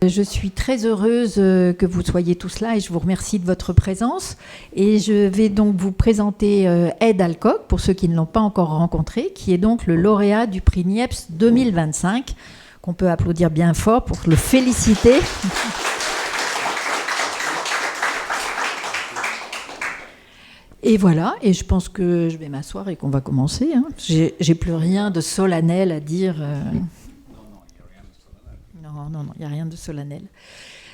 Je suis très heureuse que vous soyez tous là et je vous remercie de votre présence. Et je vais donc vous présenter Ed Alcock, pour ceux qui ne l'ont pas encore rencontré, qui est donc le lauréat du prix Niepce 2025, qu'on peut applaudir bien fort pour le féliciter. Et voilà, et je pense que je vais m'asseoir et qu'on va commencer. Hein. J'ai plus rien de solennel à dire. Non, il n'y a rien de solennel.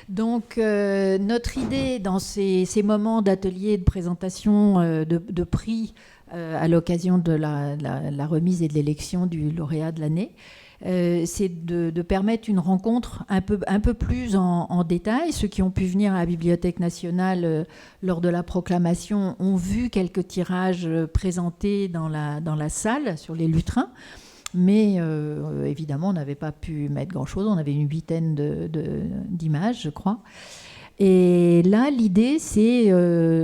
Donc, notre idée dans ces moments d'atelier, de présentation, de prix à l'occasion de la remise et de l'élection du lauréat de l'année, c'est de permettre une rencontre un peu plus en détail. Ceux qui ont pu venir à la Bibliothèque nationale lors de la proclamation ont vu quelques tirages présentés dans la salle sur les lutrins. Mais évidemment, on n'avait pas pu mettre grand-chose. On avait une huitaine d'images, je crois. Et là, l'idée, c'est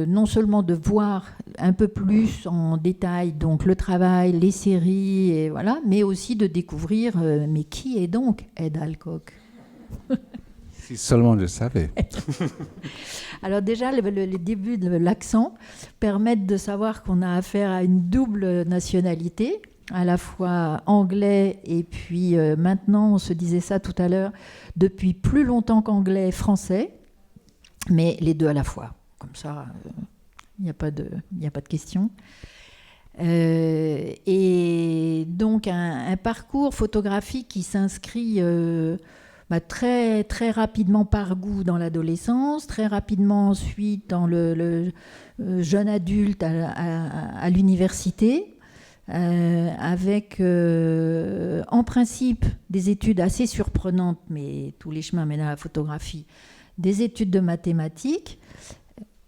non seulement de voir un peu plus en détail donc, le travail, les séries, et voilà, mais aussi de découvrir mais qui est donc Ed Alcock? Si seulement je savais. Alors déjà, les débuts de l'accent permettent de savoir qu'on a affaire à une double nationalité, à la fois anglais et puis maintenant, on se disait ça tout à l'heure, depuis plus longtemps qu'anglais, français, mais les deux à la fois. Comme ça, il n'y a pas de question. Et donc, un parcours photographique qui s'inscrit très, très rapidement par goût dans l'adolescence, très rapidement ensuite dans le jeune adulte à l'université, avec en principe des études assez surprenantes, mais tous les chemins mènent à la photographie, des études de mathématiques,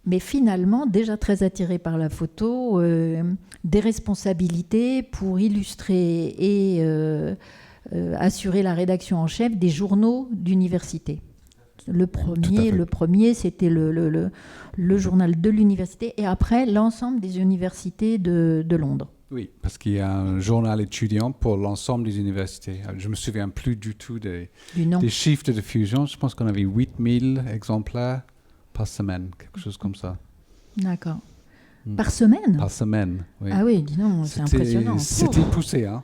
mais finalement déjà très attiré par la photo, des responsabilités pour illustrer et assurer la rédaction en chef des journaux d'université. Le premier, c'était le journal de l'université, et après l'ensemble des universités de Londres. Oui, parce qu'il y a un journal étudiant pour l'ensemble des universités. Je ne me souviens plus du tout des chiffres de diffusion. Je pense qu'on avait 8000 exemplaires par semaine, quelque chose comme ça. D'accord. Par semaine? Par semaine, oui. Ah oui, dis donc, c'est impressionnant. C'était poussé, hein.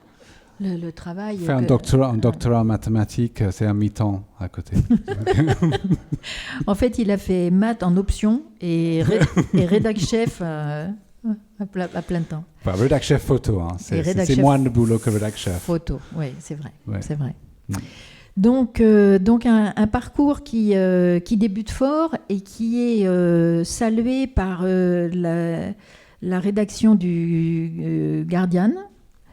Le travail... Faire un doctorat en mathématiques, c'est un mi-temps à côté. En fait, il a fait maths en option et rédac-chef... à plein temps. Enfin, rédac-chef photo, hein. C'est moins de boulot que rédac-chef. Photo, oui, c'est vrai. Ouais. C'est vrai. Donc un parcours qui débute fort et qui est salué par la rédaction du Guardian,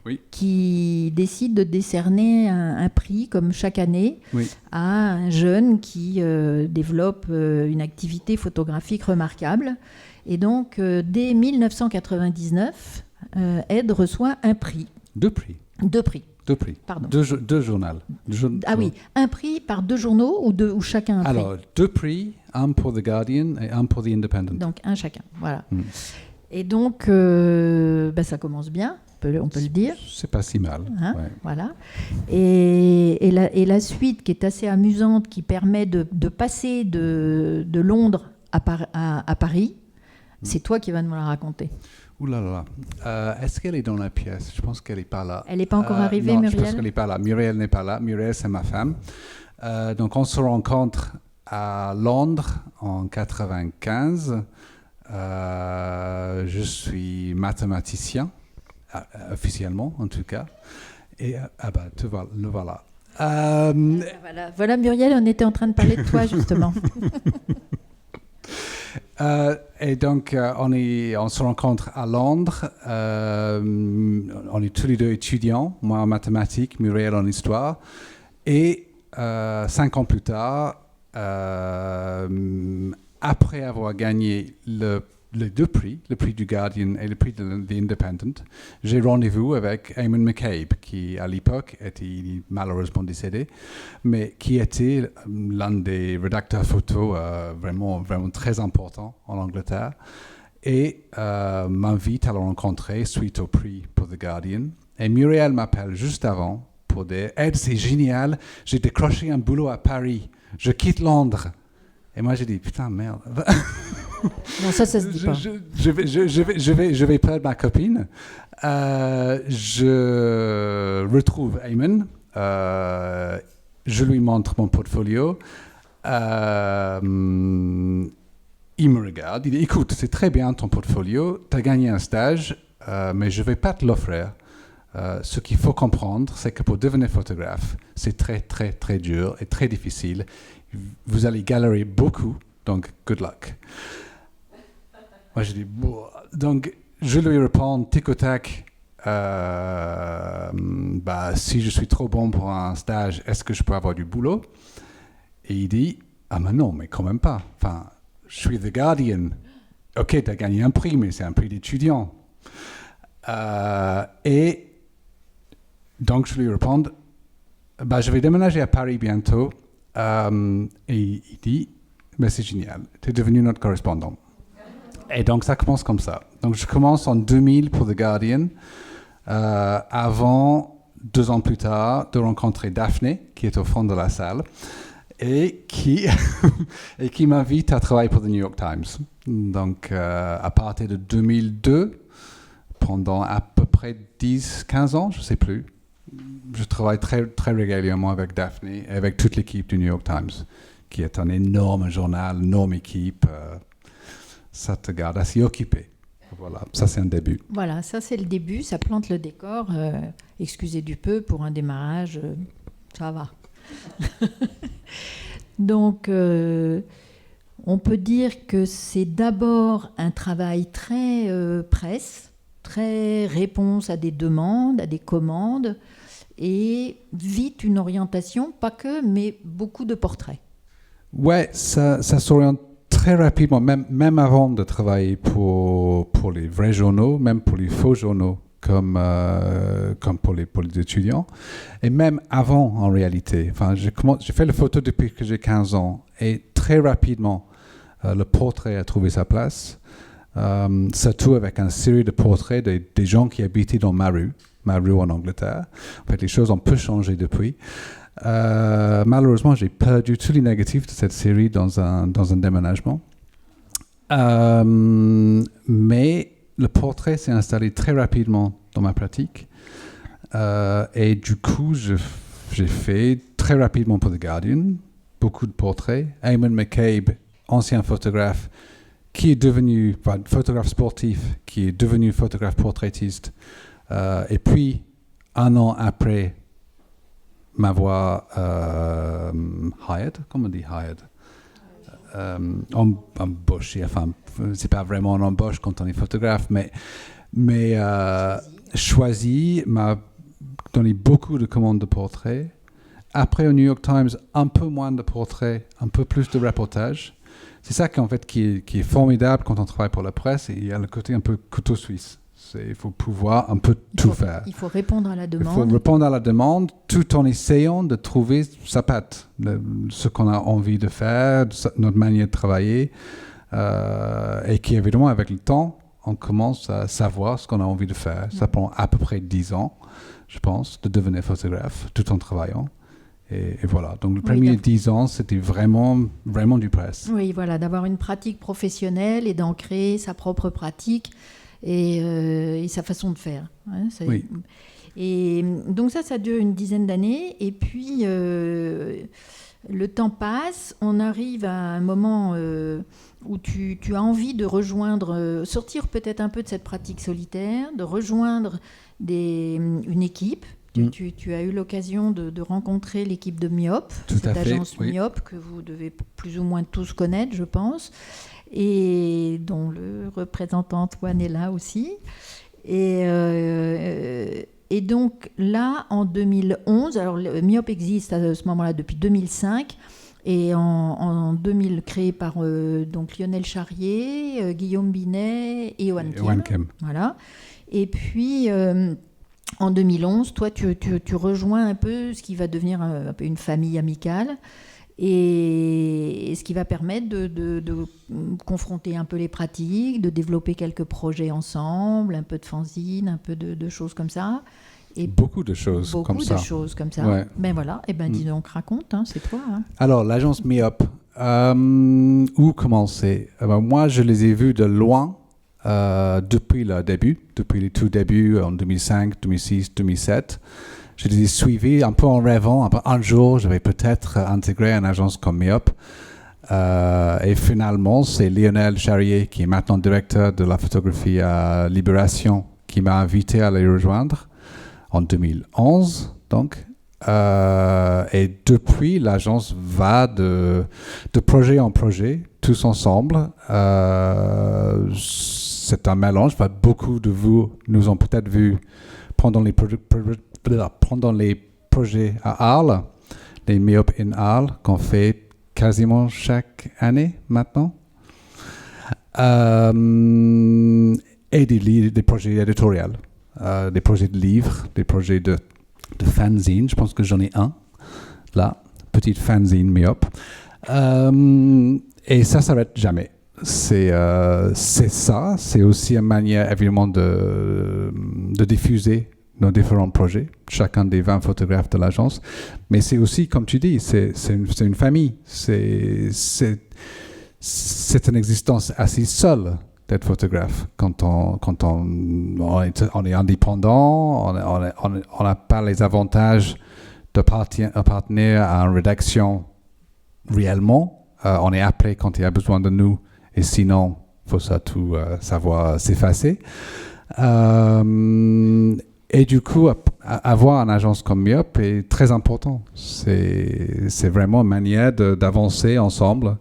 oui, qui décide de décerner un prix, comme chaque année, oui, à un jeune qui développe une activité photographique remarquable. Et donc, dès 1999, Ed reçoit un prix. Deux prix. Pardon. Deux journaux. Oui, un prix par deux journaux ou chacun un prix? Alors, deux prix, un pour The Guardian et un pour The Independent. Donc, un chacun, voilà. Et donc, ça commence bien, on peut le dire. C'est pas si mal. Hein, ouais. Voilà. Et la suite qui est assez amusante, qui permet de passer de Londres à Paris, c'est toi qui vas nous la raconter. Ouh là là. Est-ce qu'elle est dans la pièce? Je pense qu'elle n'est pas là. Elle n'est pas encore arrivée, non, Muriel? Je pense qu'elle n'est pas là. Muriel n'est pas là. Muriel, c'est ma femme. Donc, on se rencontre à Londres en 1995. Je suis mathématicien, officiellement en tout cas. Et le voilà. Voilà, Muriel, on était en train de parler de toi, justement. Et donc, on se rencontre à Londres. On est tous les deux étudiants, moi en mathématiques, Muriel en histoire. Et 5 ans plus tard, après avoir gagné les deux prix, le prix du Guardian et le prix de The Independent, j'ai rendez-vous avec Eamon McCabe, qui à l'époque était malheureusement décédé, mais qui était l'un des rédacteurs photo vraiment, vraiment très importants en Angleterre, et m'invite à le rencontrer suite au prix pour The Guardian. Et Muriel m'appelle juste avant pour dire « Ed, c'est génial, j'ai décroché un boulot à Paris, je quitte Londres. » Et moi, j'ai dit « Putain, merde. » Non, ça se dit pas. Je vais perdre ma copine. Je retrouve Ayman. Je lui montre mon portfolio. Il me regarde. Il dit, écoute, c'est très bien ton portfolio. Tu as gagné un stage, mais je ne vais pas te l'offrir. Ce qu'il faut comprendre, c'est que pour devenir photographe, c'est très, très, très dur et très difficile. Vous allez galérer beaucoup, donc good luck. Moi, je dis, donc, je lui réponds tic au tac, si je suis trop bon pour un stage, est-ce que je peux avoir du boulot? Et il dit, ah mais non, mais quand même pas. Enfin, je suis The Guardian. Ok, tu as gagné un prix, mais c'est un prix d'étudiant. Et donc, je lui réponds, je vais déménager à Paris bientôt. Et il dit, c'est génial, tu es devenu notre correspondant. Et donc, ça commence comme ça. Donc, je commence en 2000 pour The Guardian, avant, 2 ans plus tard, de rencontrer Daphné, qui est au fond de la salle, et qui m'invite à travailler pour The New York Times. Donc, à partir de 2002, pendant à peu près 10-15 ans, je ne sais plus, je travaille très, très régulièrement avec Daphné et avec toute l'équipe du New York Times, qui est un énorme journal, une énorme équipe. Ça te garde assez occupé. Voilà, ça c'est un début. Voilà, ça c'est le début, ça plante le décor. Excusez du peu pour un démarrage, ça va. Donc, on peut dire que c'est d'abord un travail très presse, très réponse à des demandes, à des commandes, et vite une orientation, pas que, mais beaucoup de portraits. Ouais, ça s'oriente très rapidement, même avant de travailler pour les vrais journaux, même pour les faux journaux, comme pour les étudiants, et même avant en réalité. Enfin, j'ai fait la photo depuis que j'ai 15 ans, et très rapidement, le portrait a trouvé sa place, surtout avec une série de portraits des gens qui habitaient dans ma rue en Angleterre. En fait, les choses ont peu changé depuis. Malheureusement, j'ai perdu tous les négatifs de cette série dans un déménagement. Mais le portrait s'est installé très rapidement dans ma pratique. Et du coup, j'ai fait très rapidement pour The Guardian beaucoup de portraits. Eamon McCabe, ancien photographe, qui est devenu photographe sportif, qui est devenu photographe portraitiste. Et puis, 1 an après, m'avoir hired, comment on dit hired, embauché, enfin, c'est pas vraiment une embauche quand on est photographe, mais choisi, m'a donné beaucoup de commandes de portraits. Après, au New York Times, un peu moins de portraits, un peu plus de reportages. C'est ça qui est formidable quand on travaille pour la presse, et il y a le côté un peu couteau suisse. Il faut pouvoir un peu tout faire. Il faut répondre à la demande. Il faut répondre à la demande tout en essayant de trouver sa patte, ce qu'on a envie de faire, notre manière de travailler. Et qui, évidemment, avec le temps, on commence à savoir ce qu'on a envie de faire. Ça prend à peu près 10 ans, je pense, de devenir photographe tout en travaillant. Et voilà. Donc, le premier 10 ans, c'était vraiment, vraiment du presse. Oui, voilà, d'avoir une pratique professionnelle et d'en créer sa propre pratique. Et sa façon de faire. Hein, oui. Et donc ça dure une dizaine d'années. Et puis, le temps passe. On arrive à un moment où tu as envie de rejoindre, sortir peut-être un peu de cette pratique solitaire, de rejoindre une équipe. Tu as eu l'occasion de rencontrer l'équipe de Myop, cette agence Myop que vous devez plus ou moins tous connaître, je pense. Et dont le représentant Antoine est là aussi. Et donc là, en 2011, alors le Myop existe à ce moment-là depuis 2005, et en 2000 créé par donc Lionel Charrier, Guillaume Binet et Johan Kim. Voilà. Et puis en 2011, toi, tu rejoins un peu ce qui va devenir un peu une famille amicale. Et ce qui va permettre de confronter un peu les pratiques, de développer quelques projets ensemble, un peu de fanzine, un peu de choses comme ça. Et beaucoup de choses comme ça. Beaucoup de choses comme ça. Ouais. Ben voilà, dis donc, raconte, c'est toi. Alors, l'agence MeUp, où commencer? Moi, je les ai vus de loin depuis le début, depuis les tout débuts en 2005, 2006, 2007. Je les ai suivis un peu en rêvant. Un jour, je vais peut-être intégrer une agence comme MeUp. Et finalement, c'est Lionel Charrier, qui est maintenant directeur de la photographie à Libération, qui m'a invité à les rejoindre en 2011. Donc. Et depuis, l'agence va de projet en projet, tous ensemble. C'est un mélange. Beaucoup de vous nous ont peut-être vus pendant les projets à Arles, les MeUp in Arles, qu'on fait quasiment chaque année maintenant. Et des projets éditoriaux, des projets de livres, des projets de fanzine. Je pense que j'en ai un, là, petite fanzine MeUp. Et ça s'arrête jamais. C'est ça. C'est aussi une manière, évidemment, de diffuser nos différents projets, chacun des 20 photographes de l'agence. Mais c'est aussi, comme tu dis, c'est une famille. C'est une existence assez seule d'être photographe. Quand on est indépendant, on n'a pas les avantages d'appartenir à une rédaction réellement. On est appelé quand il y a besoin de nous, et sinon, il faut tout savoir s'effacer. Et du coup, avoir une agence comme MeUp est très important. C'est vraiment une manière d'avancer ensemble.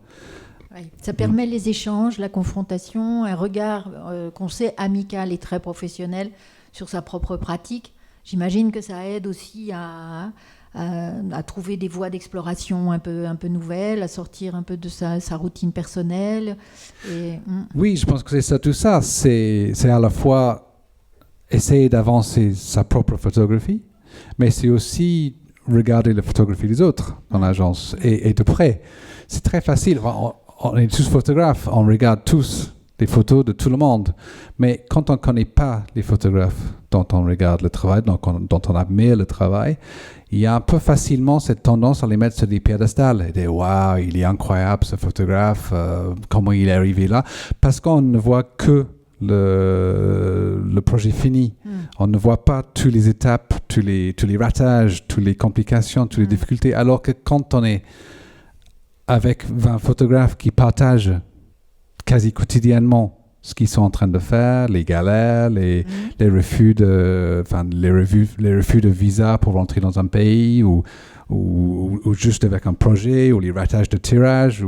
Oui, ça permet les échanges, la confrontation, un regard qu'on sait amical et très professionnel sur sa propre pratique. J'imagine que ça aide aussi à trouver des voies d'exploration un peu nouvelles, à sortir un peu de sa routine personnelle. Oui, je pense que c'est ça, tout ça. C'est à la fois essayer d'avancer sa propre photographie, mais c'est aussi regarder la photographie des autres dans l'agence et de près. C'est très facile. On est tous photographes, on regarde tous les photos de tout le monde. Mais quand on ne connaît pas les photographes dont on regarde le travail, dont on admire le travail, il y a un peu facilement cette tendance à les mettre sur des piédestals et dire « Waouh, il est incroyable ce photographe, comment il est arrivé là ?» Parce qu'on ne voit que le projet fini. On ne voit pas toutes les étapes, tous les ratages, toutes les complications, toutes les difficultés. Alors que quand on est avec 20 photographes qui partagent quasi quotidiennement ce qu'ils sont en train de faire, les galères, les refus de visa pour rentrer dans un pays, ou juste avec un projet, ou les ratages de tirage,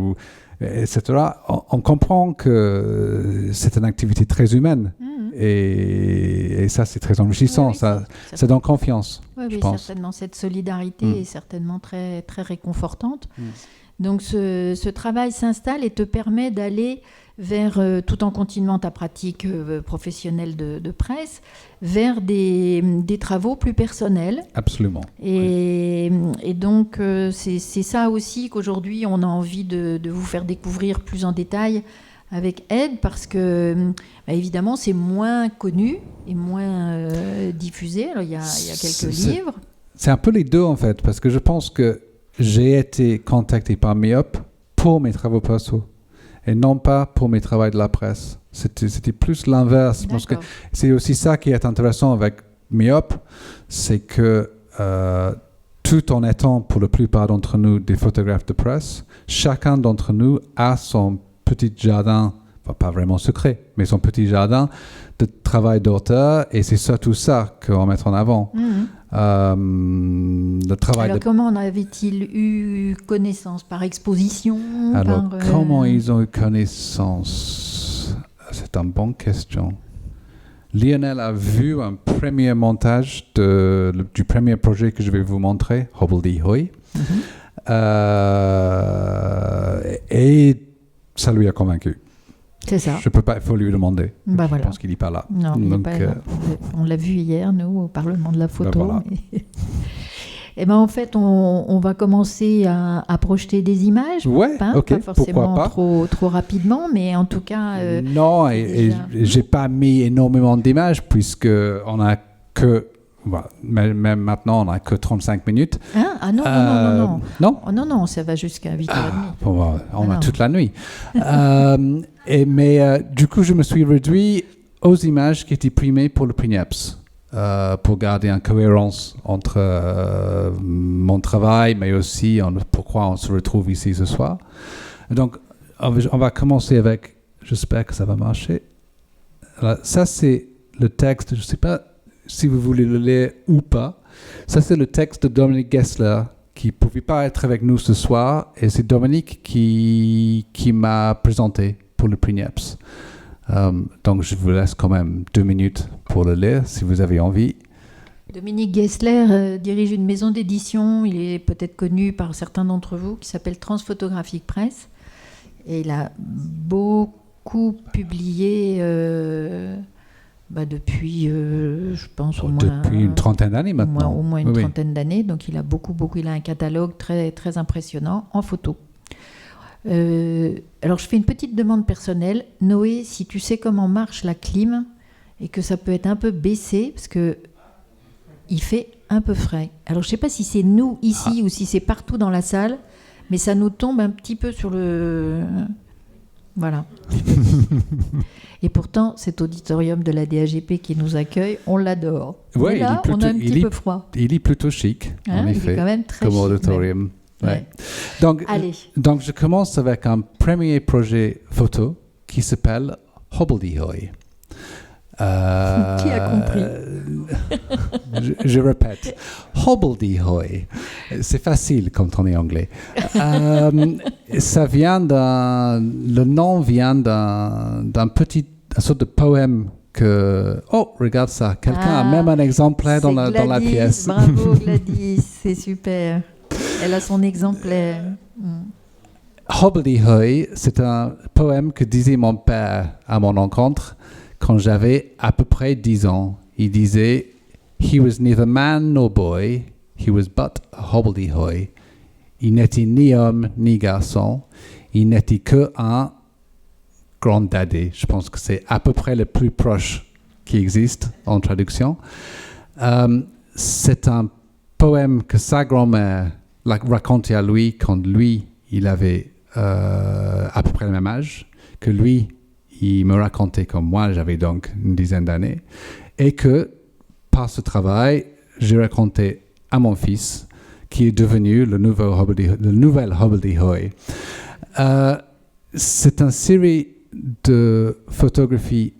etc. On comprend que c'est une activité très humaine. Et ça, c'est très enrichissant. Oui, ça donne confiance, je pense. Certainement. Cette solidarité est certainement très, très réconfortante. Donc, ce travail s'installe et te permet d'aller vers, tout en continuant ta pratique professionnelle de presse, vers des travaux plus personnels. Absolument. Et donc, c'est ça aussi qu'aujourd'hui, on a envie de vous faire découvrir plus en détail avec Ed, parce que, évidemment, c'est moins connu et moins diffusé. Alors, il y a quelques livres. C'est un peu les deux, en fait, parce que je pense que j'ai été contacté par MeUp pour mes travaux perso et non pas pour mes travaux de la presse. C'était plus l'inverse. Parce que c'est aussi ça qui est intéressant avec MeUp, c'est que tout en étant pour la plupart d'entre nous des photographes de presse, chacun d'entre nous a son petit jardin, enfin, pas vraiment secret, mais son petit jardin de travail d'auteur, et c'est ça, tout ça qu'on met en avant. Le travail. Alors, comment en avait-il eu connaissance? Par exposition? Alors, comment ils ont eu connaissance? C'est une bonne question. Lionel a vu un premier montage du premier projet que je vais vous montrer, Hobbledehoy. Et ça lui a convaincu. C'est ça. Je peux pas, il faut lui demander. Voilà. Je pense qu'il n'est pas là. Non, il n'est pas là. On l'a vu hier, nous, au Parlement de la photo. Voilà. Et en fait, on va commencer à projeter des images. Ouais, pas forcément trop rapidement, mais en tout cas. Non, et j'ai pas mis énormément d'images puisque on a que voilà, même maintenant, on n'a que 35 minutes. Hein? Ah non, non. Non? Oh, non, ça va jusqu'à 8h30. Bon, on a toute la nuit. Mais du coup, je me suis réduit aux images qui étaient primées pour le prix Niepce, pour garder une cohérence entre mon travail, mais aussi pourquoi on se retrouve ici ce soir. Donc, on va commencer avec, j'espère que ça va marcher. Alors, ça, c'est le texte, je ne sais pas si vous voulez le lire ou pas. Ça, c'est le texte de Dominique Gessler, qui ne pouvait pas être avec nous ce soir, et c'est Dominique qui m'a présenté pour le prix Niepce. Donc, je vous laisse quand même 2 minutes pour le lire, si vous avez envie. Dominique Gessler dirige une maison d'édition, il est peut-être connu par certains d'entre vous, qui s'appelle Transphotographique Presse. Et il a beaucoup publié depuis, je pense, au moins... Depuis une trentaine d'années maintenant. Au moins une trentaine d'années. Donc, il a beaucoup. Il a un catalogue très, très impressionnant en photo. Alors, je fais une petite demande personnelle. Noé, si tu sais comment marche la clim et que ça peut être un peu baissé, parce que il fait un peu frais. Alors, je ne sais pas si c'est nous ici ou si c'est partout dans la salle, mais ça nous tombe un petit peu sur le... Voilà. Et pourtant, cet auditorium de la DAGP qui nous accueille, on l'adore. Ouais, là, on a un petit peu froid. Il est plutôt chic, en effet, il est quand même très comme chic, auditorium. Ouais. Donc, Allez. Donc, je commence avec un premier projet photo qui s'appelle Hobbledehoy. Qui a compris? je répète, Hobbledehoy. C'est facile quand on est anglais. Le nom vient d'un petit, une sorte de poème que... Oh, regarde ça, quelqu'un a même un exemplaire dans la pièce. Bravo Gladys, c'est super. Elle a son exemplaire. Hobbledehoy, c'est un poème que disait mon père à mon rencontre quand j'avais à peu près 10 ans. Il disait « He was neither man nor boy, he was but a hobbledehoy ». Il n'était ni homme ni garçon, il n'était que un grand daddy. Je pense que c'est à peu près le plus proche qui existe en traduction. C'est un poème que sa grand-mère racontait à lui quand lui, il avait à peu près le même âge, que lui, il me racontait comme moi, j'avais donc une dizaine d'années, et que par ce travail, j'ai raconté à mon fils, qui est devenu le nouvel Hobbledehoy. C'est une série de photographies.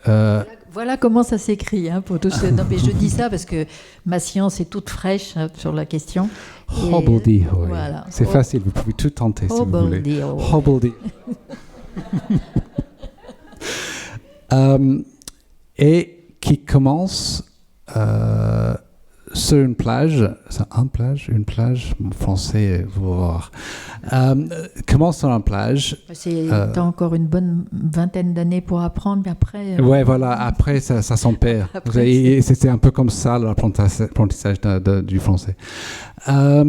Voilà comment ça s'écrit. Pour tous. Non, mais je dis ça parce que ma science est toute fraîche sur la question. Hobbledehoy. Voilà. C'est facile, vous pouvez tout tenter si vous voulez. Hobbledehoy. Et qui commence sur une plage, une plage, mon français, vous allez voir, commence sur une plage. T'as encore une bonne vingtaine d'années pour apprendre, mais après... Ouais, voilà, après ça s'en perd. C'était un peu comme ça l'apprentissage du français. Ça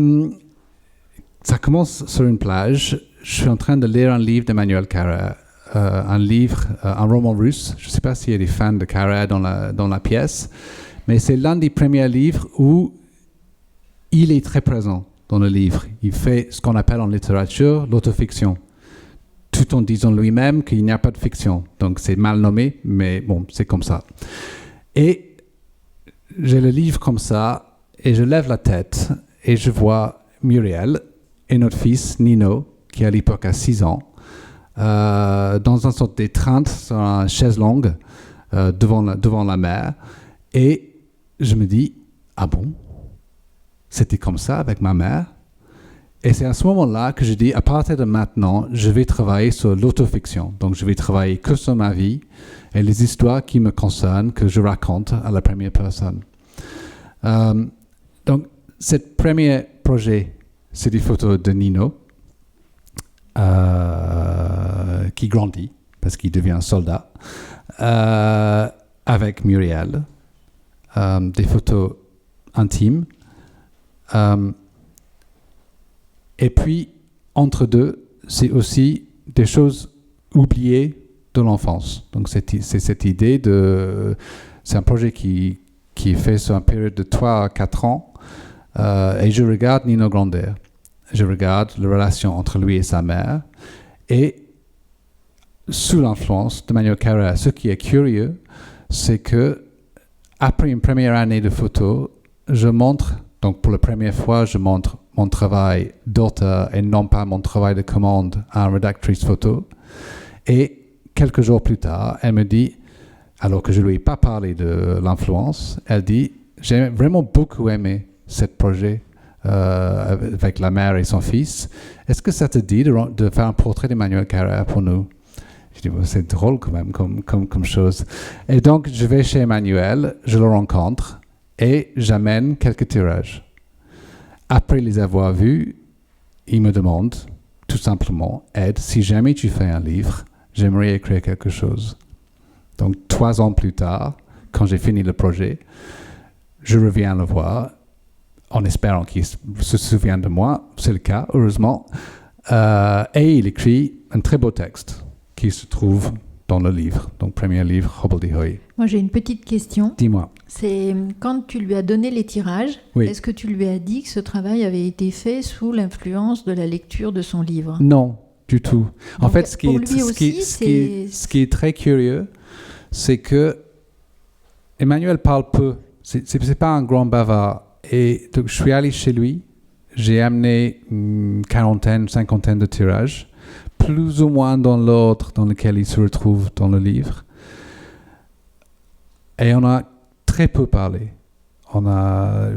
commence sur une plage. Je suis en train de lire un livre d'Emmanuel Carrère. Un roman russe. Je ne sais pas s'il y a des fans de Carrère dans la pièce, mais c'est l'un des premiers livres où il est très présent dans le livre. Il fait ce qu'on appelle en littérature l'autofiction, tout en disant lui-même qu'il n'y a pas de fiction. Donc c'est mal nommé, mais bon, c'est comme ça. Et j'ai le livre comme ça, et je lève la tête, et je vois Muriel et notre fils Nino, qui à l'époque a 6 ans, dans une sorte d'étreinte sur une chaise longue devant la mer, et je me dis ah bon, c'était comme ça avec ma mère. Et c'est à ce moment-là que je dis à partir de maintenant je vais travailler sur l'autofiction, donc je vais travailler que sur ma vie et les histoires qui me concernent que je raconte à la première personne. Donc ce premier projet, c'est des photos de Nino qui grandit parce qu'il devient un soldat, avec Muriel, des photos intimes, et puis entre deux, c'est aussi des choses oubliées de l'enfance. Donc c'est cette idée c'est un projet qui qui est fait sur une période de 3 à 4 ans. Et je regarde Nino Gronder. Je regarde la relation entre lui et sa mère. Et sous l'influence de Manuel Carrère, ce qui est curieux, c'est que après une première année de photo, je montre, donc pour la première fois, je montre mon travail d'auteur et non pas mon travail de commande à une rédactrice photo. Et quelques jours plus tard, elle me dit, alors que je ne lui ai pas parlé de l'influence, elle dit, j'ai vraiment beaucoup aimé ce projet avec la mère et son fils. Est-ce que ça te dit de faire un portrait d'Emmanuel Carrère pour nous? Je dis, c'est drôle quand même comme chose. Et donc, je vais chez Emmanuel, je le rencontre et j'amène quelques tirages. Après les avoir vus, il me demande tout simplement, Ed, si jamais tu fais un livre, j'aimerais écrire quelque chose. Donc 3 ans plus tard, quand j'ai fini le projet, je reviens le voir en espérant qu'il se souvienne de moi. C'est le cas, heureusement. Et il écrit un très beau texte qui se trouve dans le livre, donc premier livre, Hobbledehoy. Moi, j'ai une petite question. Dis-moi. C'est quand tu lui as donné les tirages, Oui. Est-ce que tu lui as dit que ce travail avait été fait sous l'influence de la lecture de son livre? Non, du tout. Donc, en fait, ce qui est très curieux, c'est que Emmanuel parle peu. C'est pas un grand bavard. Et donc, je suis allé chez lui. J'ai amené une quarantaine, 50 de tirages, plus ou moins dans l'ordre dans lequel il se retrouve dans le livre. Et on a très peu parlé. On a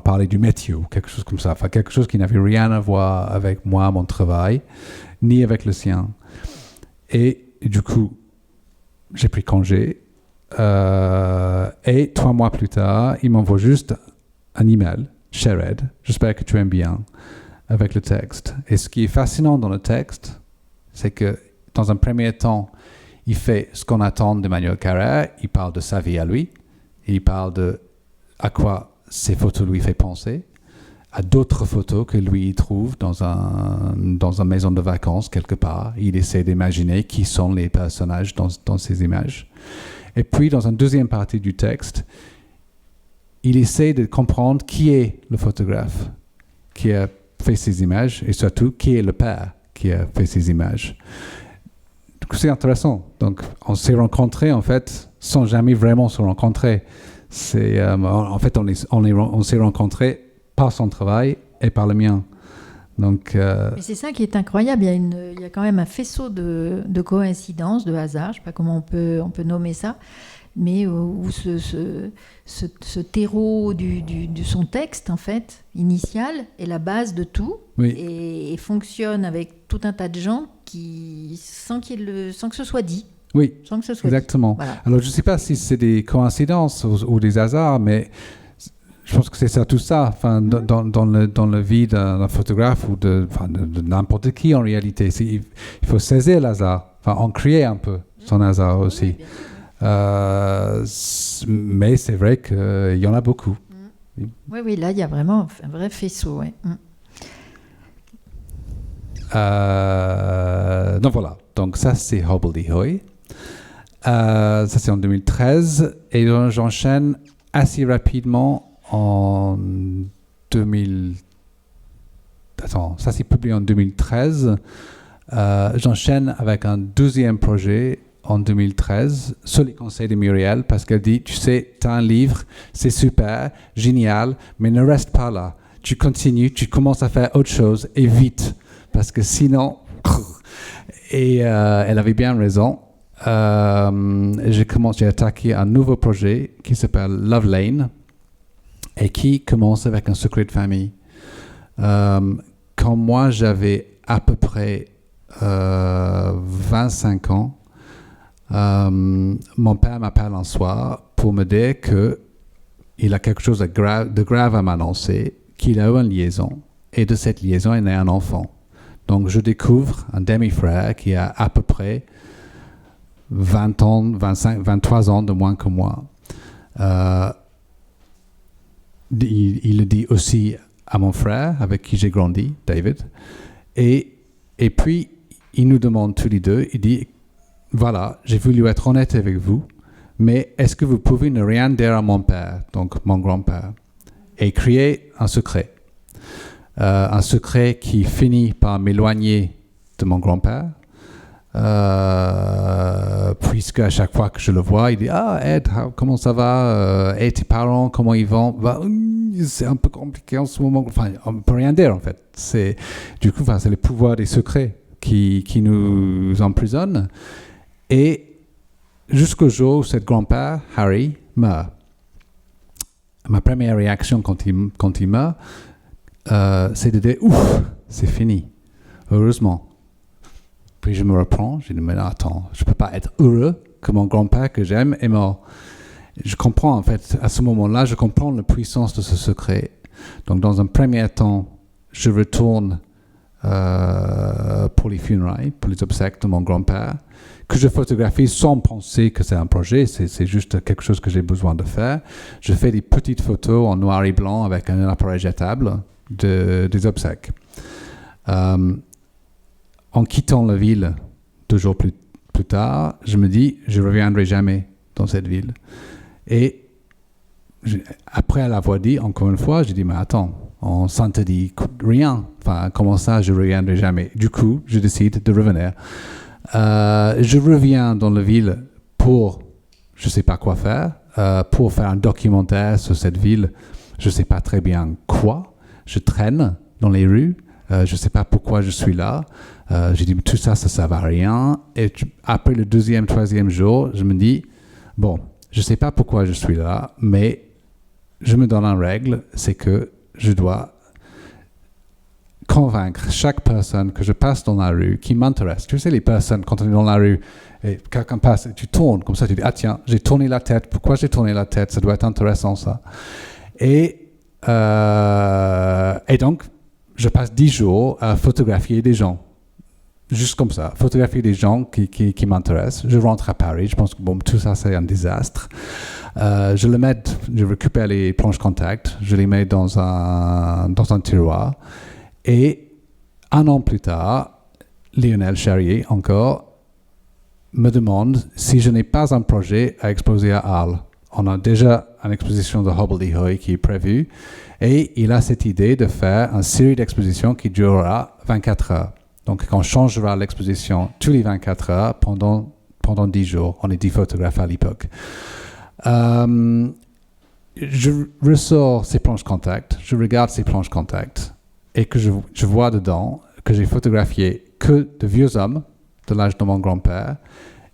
parlé du métier ou quelque chose comme ça. Enfin, quelque chose qui n'avait rien à voir avec moi, mon travail, ni avec le sien. Et du coup, j'ai pris congé. Et 3 mois plus tard, il m'envoie juste un email, cher Ed, j'espère que tu aimes bien, avec le texte. Et ce qui est fascinant dans le texte, c'est que dans un premier temps, il fait ce qu'on attend d'Emmanuel Carrère. Il parle de sa vie à lui. Il parle de à quoi ces photos lui fait penser, à d'autres photos que lui trouve dans une maison de vacances quelque part. Il essaie d'imaginer qui sont les personnages dans ces images. Et puis, dans une deuxième partie du texte, il essaie de comprendre qui est le photographe qui a fait ces images et surtout qui est le père qui a fait ces images. Du coup, c'est intéressant. Donc, on s'est rencontrés, en fait, sans jamais vraiment se rencontrer. En fait, on s'est rencontrés par son travail et par le mien. Donc, Mais c'est ça qui est incroyable. Il y a quand même un faisceau de coïncidences, de hasard, je ne sais pas comment on peut nommer ça, mais où ce terreau de son texte, en fait, initial, est la base de tout, oui. et fonctionne avec tout un tas de gens sans que ce soit dit. Oui, sans que ce soit exactement. Dit. Voilà. Alors, je ne sais pas si c'est des coïncidences ou des hasards, mais je pense que c'est ça, tout ça, enfin, dans le vie d'un photographe ou de n'importe qui en réalité. Il faut saisir l'hasard, enfin, en créer un peu son hasard aussi. Mais c'est vrai qu'il y en a beaucoup. Oui, là, il y a vraiment un vrai faisceau. Ouais. Donc voilà, donc ça c'est Hobbledehoy. Ça c'est en 2013 et j'enchaîne assez rapidement en 2000. Attends, ça c'est publié en 2013. J'enchaîne avec un deuxième projet en 2013 sur les conseils de Muriel parce qu'elle dit, tu sais, tu as un livre, c'est super, génial, mais ne reste pas là. Tu continues, tu commences à faire autre chose et vite parce que sinon... Et elle avait bien raison. J'ai attaqué un nouveau projet qui s'appelle Love Lane et qui commence avec un secret de famille. Quand moi j'avais à peu près 25 ans, mon père m'appelle un soir pour me dire qu'il a quelque chose de grave à m'annoncer, qu'il a eu une liaison et de cette liaison est né un enfant. Donc je découvre un demi-frère qui a à peu près 20 ans, 23 ans de moins que moi. Il le dit aussi à mon frère avec qui j'ai grandi, David. Et puis, il nous demande tous les deux, il dit, voilà, j'ai voulu être honnête avec vous, mais est-ce que vous pouvez ne rien dire à mon père, donc mon grand-père, et créer un secret qui finit par m'éloigner de mon grand-père, puisque à chaque fois que je le vois, il dit « Ah, Ed, comment ça va? Et tes parents, comment ils vont? » C'est un peu compliqué en ce moment. Enfin, on ne peut rien dire, en fait. Du coup, c'est le pouvoir des secrets qui nous emprisonne. Et jusqu'au jour où ce grand-père, Harry, meurt. Ma première réaction quand il meurt, c'est de dire « Ouf, c'est fini. Heureusement. » Puis je me reprends, je dis « Mais attends, je ne peux pas être heureux que mon grand-père que j'aime est mort. » Je comprends, en fait, à ce moment-là, je comprends la puissance de ce secret. Donc, dans un premier temps, je retourne pour les funérailles, pour les obsèques de mon grand-père, que je photographie sans penser que c'est un projet, c'est juste quelque chose que j'ai besoin de faire. Je fais des petites photos en noir et blanc avec un appareil jetable des obsèques. En quittant la ville 2 jours plus tard, je me dis, je ne reviendrai jamais dans cette ville. Et après l'avoir dit, encore une fois, j'ai dit, mais attends, on s'en te dit rien. Enfin, comment ça, je ne reviendrai jamais? Du coup, je décide de revenir. Je reviens dans la ville pour, je ne sais pas quoi faire, pour faire un documentaire sur cette ville. Je ne sais pas très bien quoi. Je traîne dans les rues. Je ne sais pas pourquoi je suis là. J'ai dit, tout ça ne sert à rien. Et après le 2e, 3e jour, je me dis, bon, je ne sais pas pourquoi je suis là, mais je me donne une règle, c'est que je dois convaincre chaque personne que je passe dans la rue qui m'intéresse. Tu sais, les personnes, quand on est dans la rue et quelqu'un passe et tu tournes comme ça, tu dis, ah tiens, j'ai tourné la tête. Pourquoi j'ai tourné la tête? Ça doit être intéressant, ça. Et donc, je passe 10 jours à photographier des gens. Juste comme ça, photographier des gens qui m'intéressent. Je rentre à Paris, je pense que bon, tout ça c'est un désastre. Je récupère les planches contact, je les mets dans un tiroir. Et 1 an plus tard, Lionel Charrier, encore, me demande si je n'ai pas un projet à exposer à Arles. On a déjà une exposition de Hobbledehoy qui est prévue. Et il a cette idée de faire une série d'expositions qui durera 24 heures. Donc, on changera l'exposition tous les 24 heures pendant 10 jours. On est 10 photographes à l'époque. Je ressors ces planches contact, je regarde ces planches contact et que je vois dedans que j'ai photographié que de vieux hommes de l'âge de mon grand-père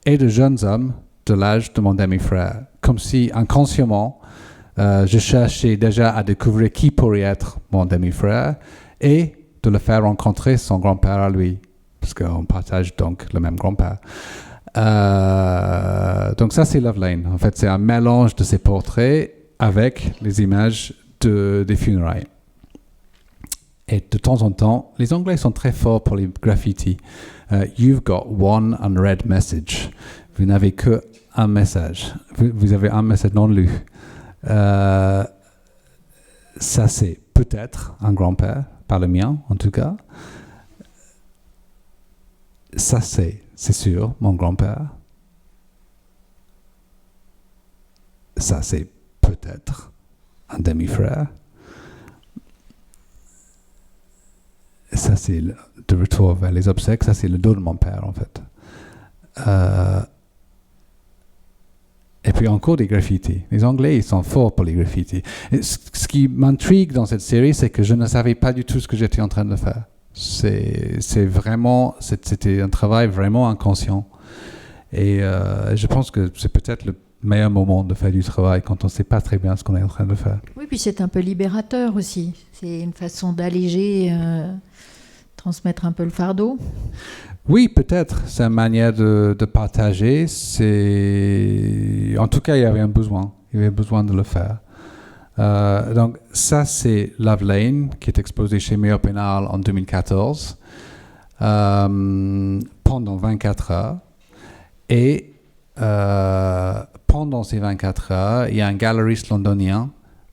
et de jeunes hommes de l'âge de mon demi-frère. Comme si, inconsciemment, je cherchais déjà à découvrir qui pourrait être mon demi-frère et de le faire rencontrer son grand-père à lui, parce qu'on partage donc le même grand-père. Donc ça, c'est Love Lane. En fait, c'est un mélange de ces portraits avec les images des funérailles. Et de temps en temps, les Anglais sont très forts pour les graffitis. You've got one unread message. Vous n'avez que un message. Vous avez un message non lu. Ça, c'est peut-être un grand-père, par le mien en tout cas. Ça, c'est sûr, mon grand-père. Ça, c'est peut-être un demi-frère. Ça, c'est de retour vers les obsèques. Ça, c'est le dos de mon père, en fait. Et puis encore des graffitis. Les Anglais, ils sont forts pour les graffitis. Et ce qui m'intrigue dans cette série, c'est que je ne savais pas du tout ce que j'étais en train de faire. C'était un travail vraiment inconscient. Et je pense que c'est peut-être le meilleur moment de faire du travail quand on ne sait pas très bien ce qu'on est en train de faire. Oui, puis c'est un peu libérateur aussi. C'est une façon d'alléger, transmettre un peu le fardeau. Oui, peut-être. C'est une manière de partager. En tout cas, il y avait un besoin. Il y avait besoin de le faire. Donc, ça, c'est Love Lane, qui est exposé chez Meilleur Pénal en 2014, pendant 24 heures. Et pendant ces 24 heures, il y a un galeriste londonien,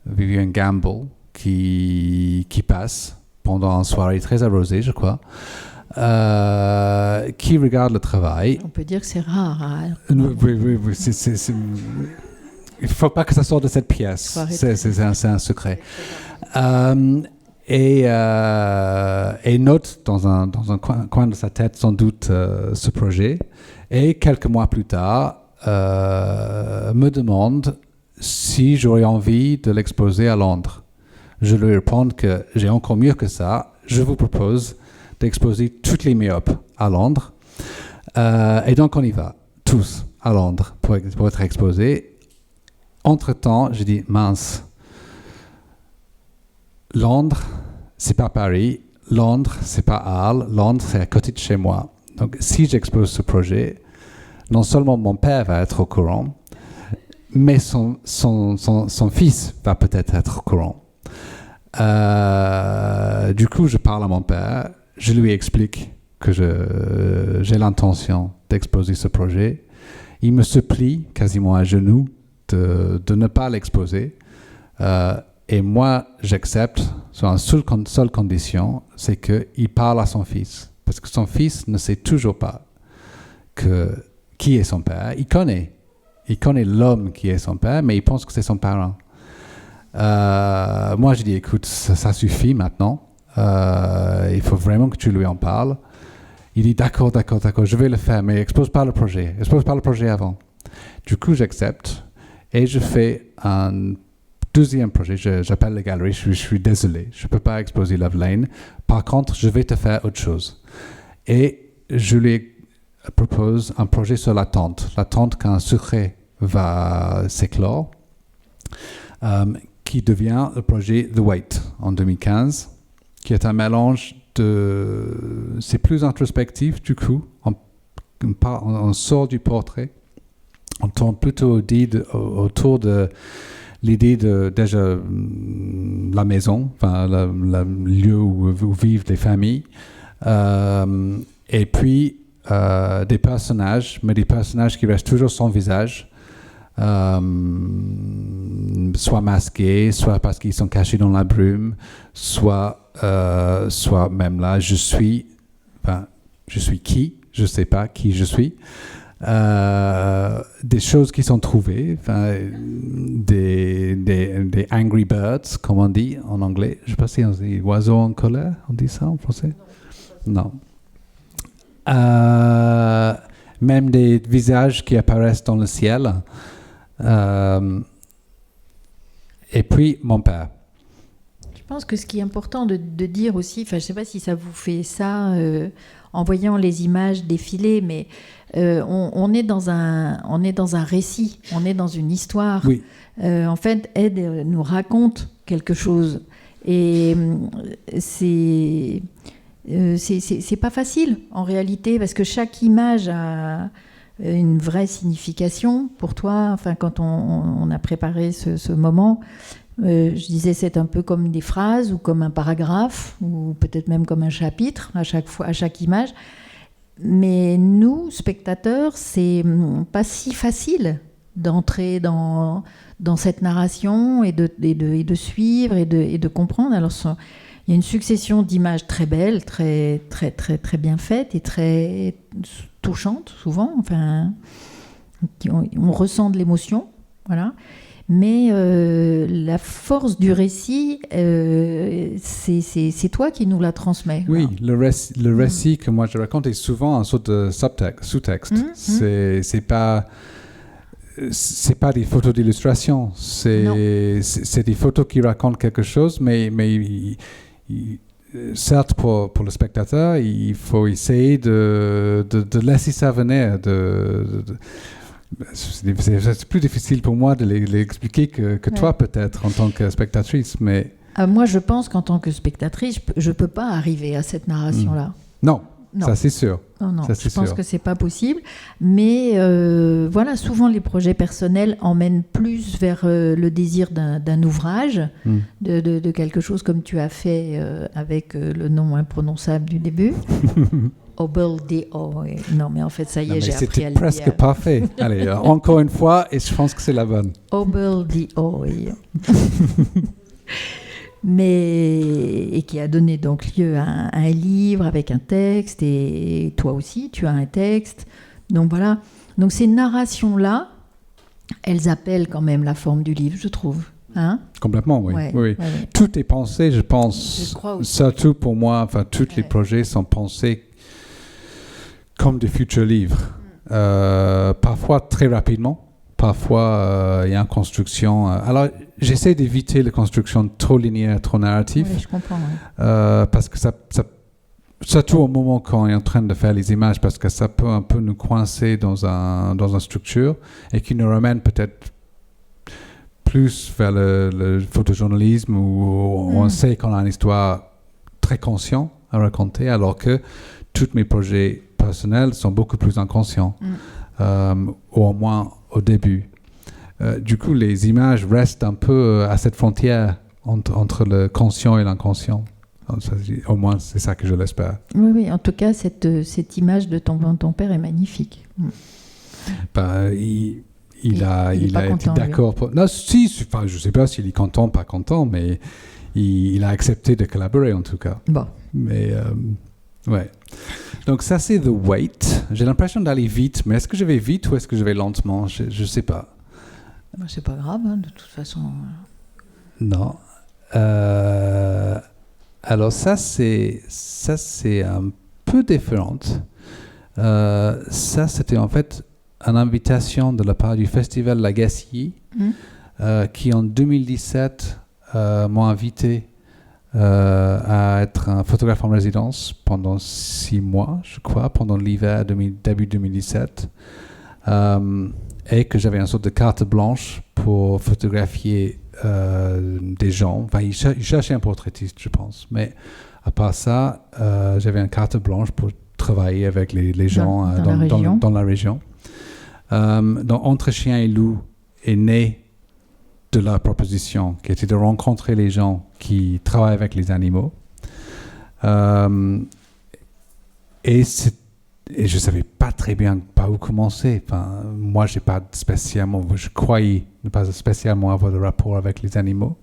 Vivian Gamble, qui passe pendant une soirée très arrosée, je crois. qui regarde le travail. On peut dire que c'est rare. Hein. Oui, il ne faut pas que ça sorte de cette pièce. C'est un secret. Et note dans un coin de sa tête sans doute ce projet. Et quelques mois plus tard, me demande si j'aurais envie de l'exposer à Londres. Je lui réponds que j'ai encore mieux que ça. Je vous propose d'exposer toutes les myopes à Londres. Et donc on y va, tous à Londres pour être exposés. Entre-temps, je dis, mince, Londres, c'est pas Paris. Londres, c'est pas Arles. Londres, c'est à côté de chez moi. Donc si j'expose ce projet, non seulement mon père va être au courant, mais son fils va peut-être être au courant. Du coup, je parle à mon père, je lui explique que j'ai l'intention d'exposer ce projet. Il me supplie quasiment à genoux de ne pas l'exposer. Et moi, j'accepte sur une seule condition, c'est qu'il parle à son fils. Parce que son fils ne sait toujours pas qui est son père. Il connaît l'homme qui est son père, mais il pense que c'est son parent. Moi, je dis, écoute, ça suffit maintenant. Il faut vraiment que tu lui en parles. Il dit, d'accord, je vais le faire, mais expose pas le projet avant. Du coup, j'accepte et je fais un deuxième projet. J'appelle la galerie, je suis désolé, je ne peux pas exposer Love Lane. Par contre, je vais te faire autre chose. Et je lui propose un projet sur la tente qu'un secret va s'éclore, qui devient le projet The Wait en 2015, qui est un mélange c'est plus introspectif du coup, on sort du portrait, on tourne plutôt autour de l'idée de déjà la maison, enfin le lieu où vivent les familles, et puis des personnages, mais des personnages qui restent toujours sans visage, soit masqués, soit parce qu'ils sont cachés dans la brume, soit même là, je suis qui, je ne sais pas qui je suis. Des choses qui sont trouvées, des angry birds, comme on dit en anglais. Je ne sais pas si on dit oiseaux en colère, on dit ça en français? Non. Même des visages qui apparaissent dans le ciel. Et puis, mon père. Je pense que ce qui est important de dire aussi, je ne sais pas si ça vous fait ça en voyant les images défiler, mais on est dans un récit, on est dans une histoire. Oui. En fait, Ed nous raconte quelque chose. Et c'est pas facile en réalité, parce que chaque image a une vraie signification pour toi. Enfin, quand on a préparé ce moment, je disais c'est un peu comme des phrases ou comme un paragraphe ou peut-être même comme un chapitre à chaque image. Mais nous, spectateurs, c'est pas si facile d'entrer dans cette narration et de suivre et de comprendre. Alors, il y a une succession d'images très belles, très, très, très, très bien faites et très touchantes, souvent. Enfin, on ressent de l'émotion, voilà. Mais la force du récit, c'est toi qui nous la transmets. Oui, le récit que moi je raconte est souvent un sorte de sous-texte. C'est pas des photos d'illustration. C'est des photos qui racontent quelque chose, mais certes, pour le spectateur, il faut essayer de laisser ça venir. C'est plus difficile pour moi de l'expliquer que toi, peut-être, en tant que spectatrice. Mais moi, je pense qu'en tant que spectatrice, je ne peux pas arriver à cette narration-là. Non, ça c'est sûr. Non, je pense que ce n'est pas possible. Mais voilà, souvent les projets personnels emmènent plus vers le désir d'un ouvrage, de quelque chose comme tu as fait avec le nom imprononçable du début. Obel-D-O. Non, mais en fait, ça y est, j'ai appris à le dire. C'était presque parfait. Allez, encore une fois, et je pense que c'est la bonne. Obel-D-O. et qui a donné donc lieu à un livre avec un texte, et toi aussi tu as un texte. Donc voilà. Donc ces narrations-là, elles appellent quand même la forme du livre, je trouve. Hein? Complètement, oui. Ouais, oui. ouais. Tout est pensé, je pense. Je crois aussi. Surtout pour moi, tous les projets sont pensés comme des futurs livres. Parfois très rapidement, parfois il y a une construction. Alors, j'essaie d'éviter la construction trop linéaire, trop narrative. Oui, je comprends. Ouais. Parce que ça, surtout au moment quand on est en train de faire les images, parce que ça peut un peu nous coincer dans une structure et qui nous ramène peut-être plus vers le photojournalisme où on sait qu'on a une histoire très consciente à raconter, alors que tous mes projets personnels sont beaucoup plus inconscients, ou au moins au début. Du coup, les images restent un peu à cette frontière entre le conscient et l'inconscient. Au moins, c'est ça que je l'espère. Oui, oui. En tout cas, cette image de ton père est magnifique. Il a été d'accord. Non, je ne sais pas s'il est content, pas content, mais il a accepté de collaborer en tout cas. Bon. Mais ouais. Donc ça, c'est The Wait. J'ai l'impression d'aller vite, mais est-ce que je vais vite ou est-ce que je vais lentement? Je ne sais pas. C'est pas grave, hein, de toute façon. Non. Alors ça, c'est un peu différent. Ça, c'était en fait une invitation de la part du Festival Lagacilly, qui en 2017 m'ont invité à être un photographe en résidence pendant 6 mois, je crois, pendant l'hiver début 2017, et que j'avais une sorte de carte blanche pour photographier des gens. Enfin, il cherchait un portraitiste, je pense, mais à part ça, j'avais une carte blanche pour travailler avec les gens dans la région. Donc, Entre Chien et Loup est né de la proposition, qui était de rencontrer les gens qui travaillent avec les animaux. Et je ne savais pas très bien par où commencer. Enfin, moi, je croyais ne pas spécialement avoir de rapport avec les animaux.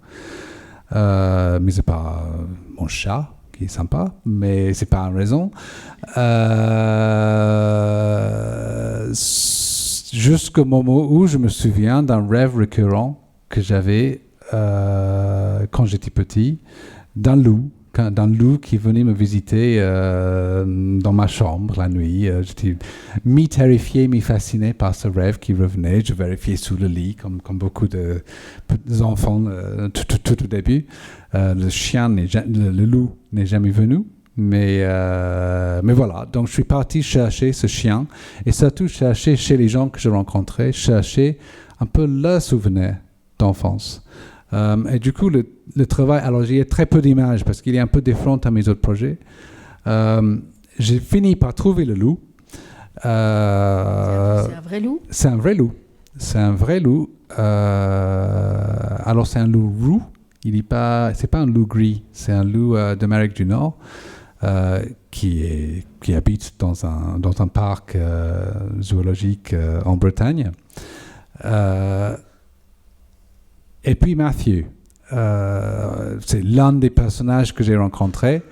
Mais c'est pas mon chat, qui est sympa, mais c'est pas une raison. Jusqu'au moment où je me souviens d'un rêve récurrent que j'avais quand j'étais petit, d'un loup qui venait me visiter dans ma chambre la nuit. J'étais mi-terrifié, mi-fasciné par ce rêve qui revenait. Je vérifiais sous le lit, comme beaucoup d'enfants tout au début. Le loup n'est jamais venu. Mais voilà, donc je suis parti chercher ce chien et surtout chercher chez les gens que je rencontrais, chercher un peu leurs souvenirs d'enfance. Et du coup, le travail, alors j'ai très peu d'images parce qu'il est un peu différent à mes autres projets. J'ai fini par trouver le loup. C'est un vrai loup? C'est un vrai loup. Alors c'est un loup roux. C'est pas un loup gris, c'est un loup d'Amérique du Nord. Qui habite dans un parc zoologique en Bretagne. Et puis Matthew, c'est l'un des personnages que j'ai rencontré.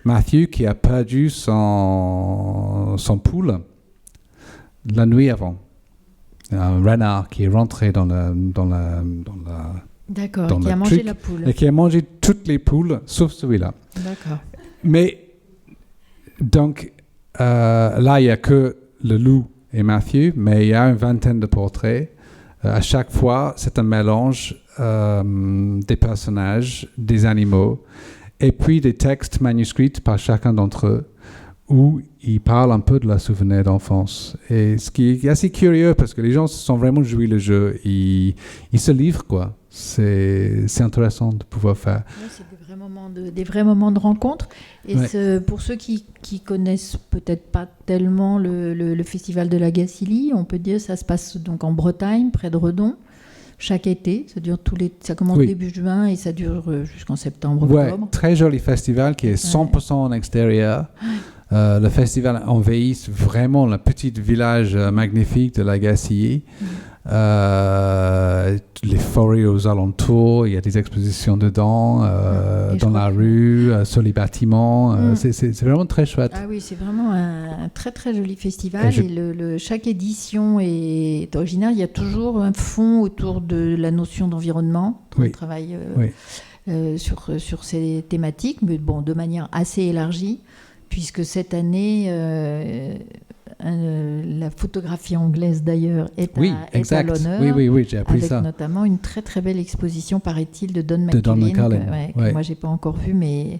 Matthew qui a perdu son poule la nuit avant. Un renard qui est rentré dans la D'accord, qui a mangé la poule. Et qui a mangé toutes les poules, sauf celui-là. D'accord. Mais donc, là, il n'y a que le loup et Matthew, mais il y a une vingtaine de portraits. À chaque fois, c'est un mélange des personnages, des animaux, et puis des textes manuscrits par chacun d'entre eux, où ils parlent un peu de leur souvenir d'enfance. Et ce qui est assez curieux, parce que les gens se sont vraiment joués le jeu. Ils se livrent, quoi. C'est intéressant de pouvoir faire. Oui, c'est des vrais moments de rencontre. Et pour ceux qui connaissent peut-être pas tellement le festival de Lagacilly, on peut dire que ça se passe donc en Bretagne, près de Redon, chaque été. Ça commence début juin et ça dure jusqu'en septembre, octobre. Très joli festival qui est 100% en extérieur. Le festival envahit vraiment le petit village magnifique de Lagacilly. les forêts aux alentours, il y a des expositions dedans, dans la rue, sur les bâtiments. C'est vraiment très chouette. Ah oui, c'est vraiment un très très joli festival. Et chaque édition est originale. Il y a toujours un fond autour de la notion d'environnement. On travaille sur ces thématiques, mais bon, de manière assez élargie, puisque cette année, la photographie anglaise d'ailleurs est à l'honneur. Oui, j'ai appris avec ça. Notamment une très très belle exposition, paraît-il, de Don McCullin, que moi j'ai pas encore vue, mais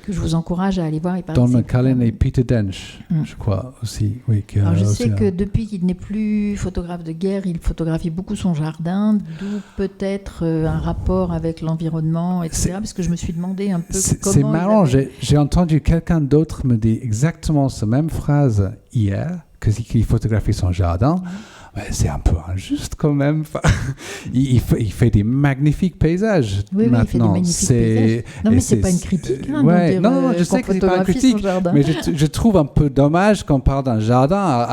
que je vous encourage à aller voir. Don McCullin et Peter Dench, je crois aussi. Oui, alors je sais que depuis qu'il n'est plus photographe de guerre, il photographie beaucoup son jardin, d'où peut-être un rapport avec l'environnement, etc. Parce que je me suis demandé un peu comment... C'est marrant, j'ai entendu quelqu'un d'autre me dire exactement cette même phrase hier, qu'il photographie son jardin. Mais c'est un peu injuste quand même. Il fait des magnifiques paysages maintenant. Il fait des magnifiques paysages. Non, mais c'est pas une critique. Non, je sais que c'est pas une critique, mais je trouve un peu dommage qu'on parle d'un jardin.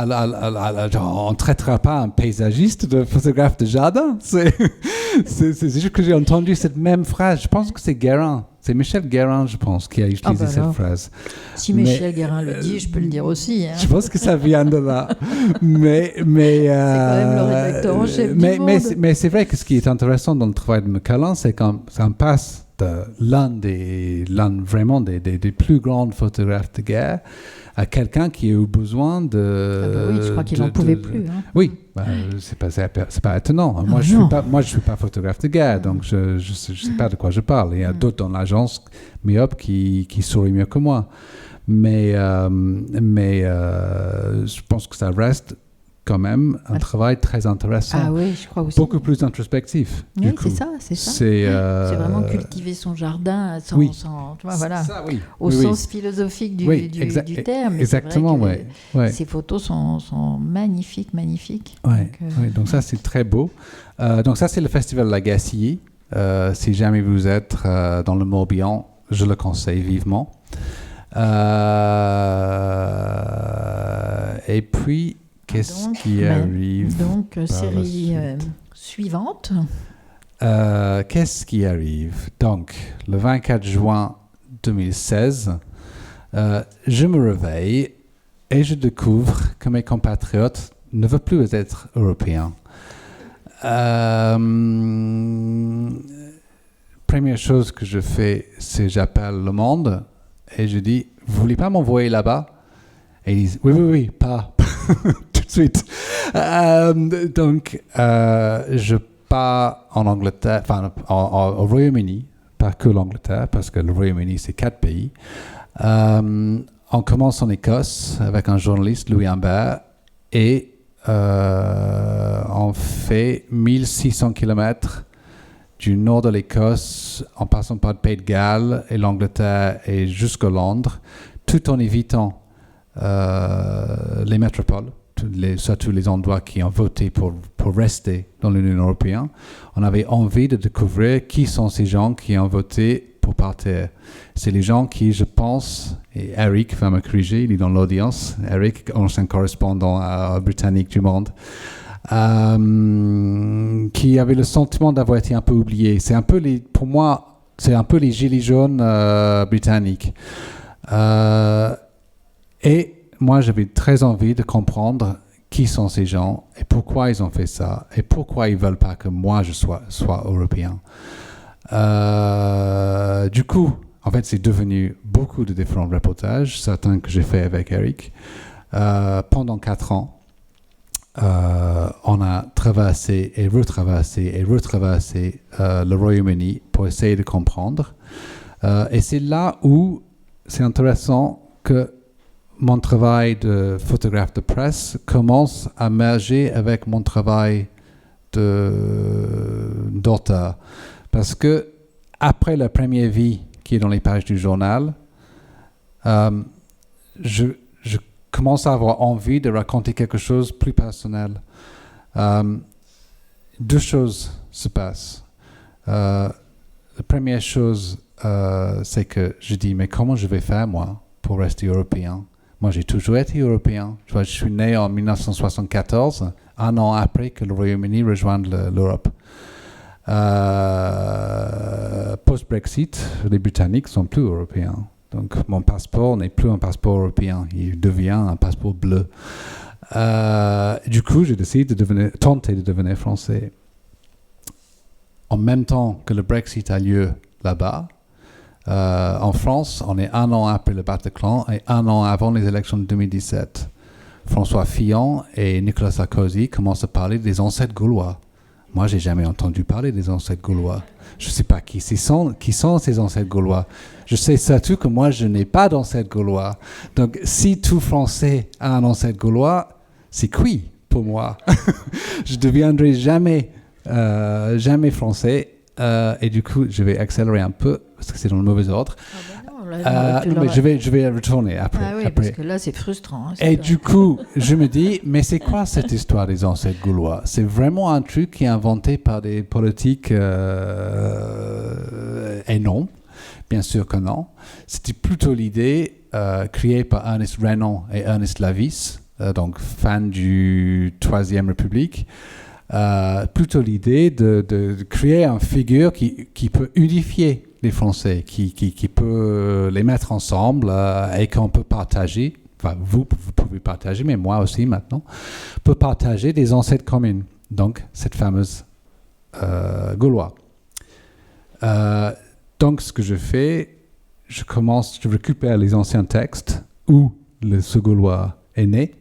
On ne traitera pas un paysagiste de photographe de jardin. C'est juste que j'ai entendu cette même phrase. Je pense que c'est Guérin. C'est Michel Guérin, je pense, qui a utilisé cette phrase. Si Michel Guérin le dit, je peux le dire aussi. Je pense que ça vient de là. Mais c'est quand même le rédacteur en chef du Monde. Mais c'est vrai que ce qui est intéressant dans le travail de McCullin, c'est qu'on passe de l'un vraiment des plus grands photographes de guerre à quelqu'un qui a eu besoin de... oui, je crois qu'il n'en pouvait plus. Oui, c'est pas étonnant. Moi, je suis pas photographe de guerre, donc je sais pas de quoi je parle. Il y a d'autres dans l'agence myopes qui sourient mieux que moi. Mais je pense que ça reste quand même un travail très intéressant. Ah oui, je crois aussi. Beaucoup plus introspectif. Oui, c'est ça. C'est vraiment cultiver son jardin au sens philosophique du terme. Exactement, Ces photos sont magnifiques. Donc ça, c'est très beau. Donc ça, c'est le festival Lagacilly. Si jamais vous êtes dans le Morbihan, je le conseille vivement. Et puis, qu'est-ce qui arrive? Donc, série suivante. Qu'est-ce qui arrive? Donc, le 24 juin 2016, je me réveille et je découvre que mes compatriotes ne veulent plus être européens. Première chose que je fais, c'est j'appelle Le Monde et je dis, vous voulez pas m'envoyer là-bas? Et ils disent, oui, pas tout de suite. Donc, je pars en Angleterre, enfin au Royaume-Uni, pas que l'Angleterre, parce que le Royaume-Uni, c'est 4 pays. On commence en Écosse avec un journaliste, Louis Humbert, et on fait 1600 km du nord de l'Écosse, en passant par le Pays de Galles et l'Angleterre et jusqu'à Londres, tout en évitant les métropoles, surtout les endroits qui ont voté pour rester dans l'Union européenne. On avait envie de découvrir qui sont ces gens qui ont voté pour partir. C'est les gens qui, je pense, et Eric va me corriger, il est dans l'audience, Eric, ancien correspondant britannique du Monde, qui avait le sentiment d'avoir été un peu oublié. C'est un peu pour moi, c'est un peu les gilets jaunes britanniques. Et moi, j'avais très envie de comprendre qui sont ces gens et pourquoi ils ont fait ça et pourquoi ils ne veulent pas que moi, je sois européen. Du coup, en fait, c'est devenu beaucoup de différents reportages, certains que j'ai fait avec Eric. Pendant 4 ans, on a traversé et retraversé le Royaume-Uni pour essayer de comprendre. Et c'est là où c'est intéressant que mon travail de photographe de presse commence à merger avec mon travail d'auteur. Parce que après la première vie qui est dans les pages du journal, je commence à avoir envie de raconter quelque chose de plus personnel. 2 choses se passent. La première chose, c'est que je dis, mais comment je vais faire, moi, pour rester européen? Moi, j'ai toujours été européen. Tu vois, je suis né en 1974, un an après que le Royaume-Uni rejoigne l'Europe. Post-Brexit, les Britanniques sont plus européens. Donc, mon passeport n'est plus un passeport européen. Il devient un passeport bleu. Du coup, j'ai décidé de tenter de devenir français. En même temps que le Brexit a lieu là-bas, en France, on est un an après le Bataclan et un an avant les élections de 2017. François Fillon et Nicolas Sarkozy commencent à parler des ancêtres gaulois. Moi, j'ai jamais entendu parler des ancêtres gaulois. Je ne sais pas qui sont ces ancêtres gaulois. Je sais surtout que moi, je n'ai pas d'ancêtres gaulois. Donc, si tout Français a un ancêtre gaulois, c'est cuit pour moi. Je ne deviendrai jamais français. Et du coup, je vais accélérer un peu parce que c'est dans le mauvais ordre. Mais je vais retourner après. Ah oui, parce que là, c'est frustrant. Hein, et du coup, je me dis, mais c'est quoi cette histoire des ancêtres gaulois? C'est vraiment un truc qui est inventé par des politiques et non, bien sûr que non. C'était plutôt l'idée créée par Ernest Renan et Ernest Lavis, donc fans du Troisième République. Plutôt l'idée de créer une figure qui peut unifier les Français, qui peut les mettre ensemble et qu'on peut partager, enfin vous pouvez partager, mais moi aussi maintenant, peut partager des ancêtres communs, donc cette fameuse Gaulois. Donc ce que je fais, je récupère les anciens textes où ce Gaulois est né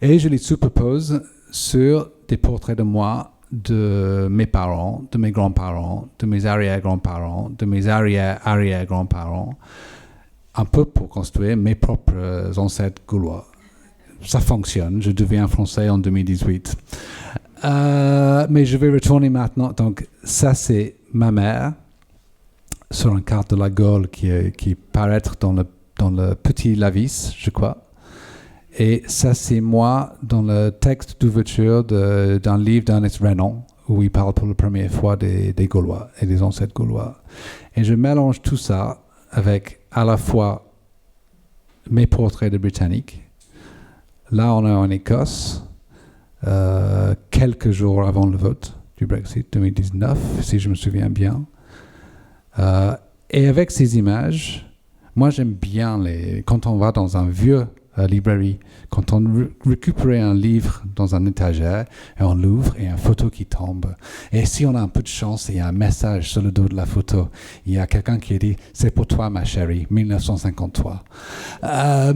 et je les superpose sur des portraits de moi, de mes parents, de mes grands-parents, de mes arrière-grands-parents, de mes arrière-arrière-grands-parents, un peu pour construire mes propres ancêtres gaulois. Ça fonctionne, je deviens français en 2018. Mais je vais retourner maintenant. Donc, ça, c'est ma mère sur une carte de la Gaule qui paraît dans le petit Lavis, je crois. Et ça, c'est moi dans le texte d'ouverture d'un livre d'Ernest Renan, où il parle pour la première fois des Gaulois et des ancêtres gaulois. Et je mélange tout ça avec à la fois mes portraits de Britanniques. Là, on est en Écosse, quelques jours avant le vote du Brexit 2019, si je me souviens bien. Et avec ces images, moi, j'aime bien quand on va dans un vieux librairie, quand on récupère un livre dans un étagère et on l'ouvre et une photo qui tombe. Et si on a un peu de chance, il y a un message sur le dos de la photo. Il y a quelqu'un qui dit « C'est pour toi, ma chérie, 1953 ».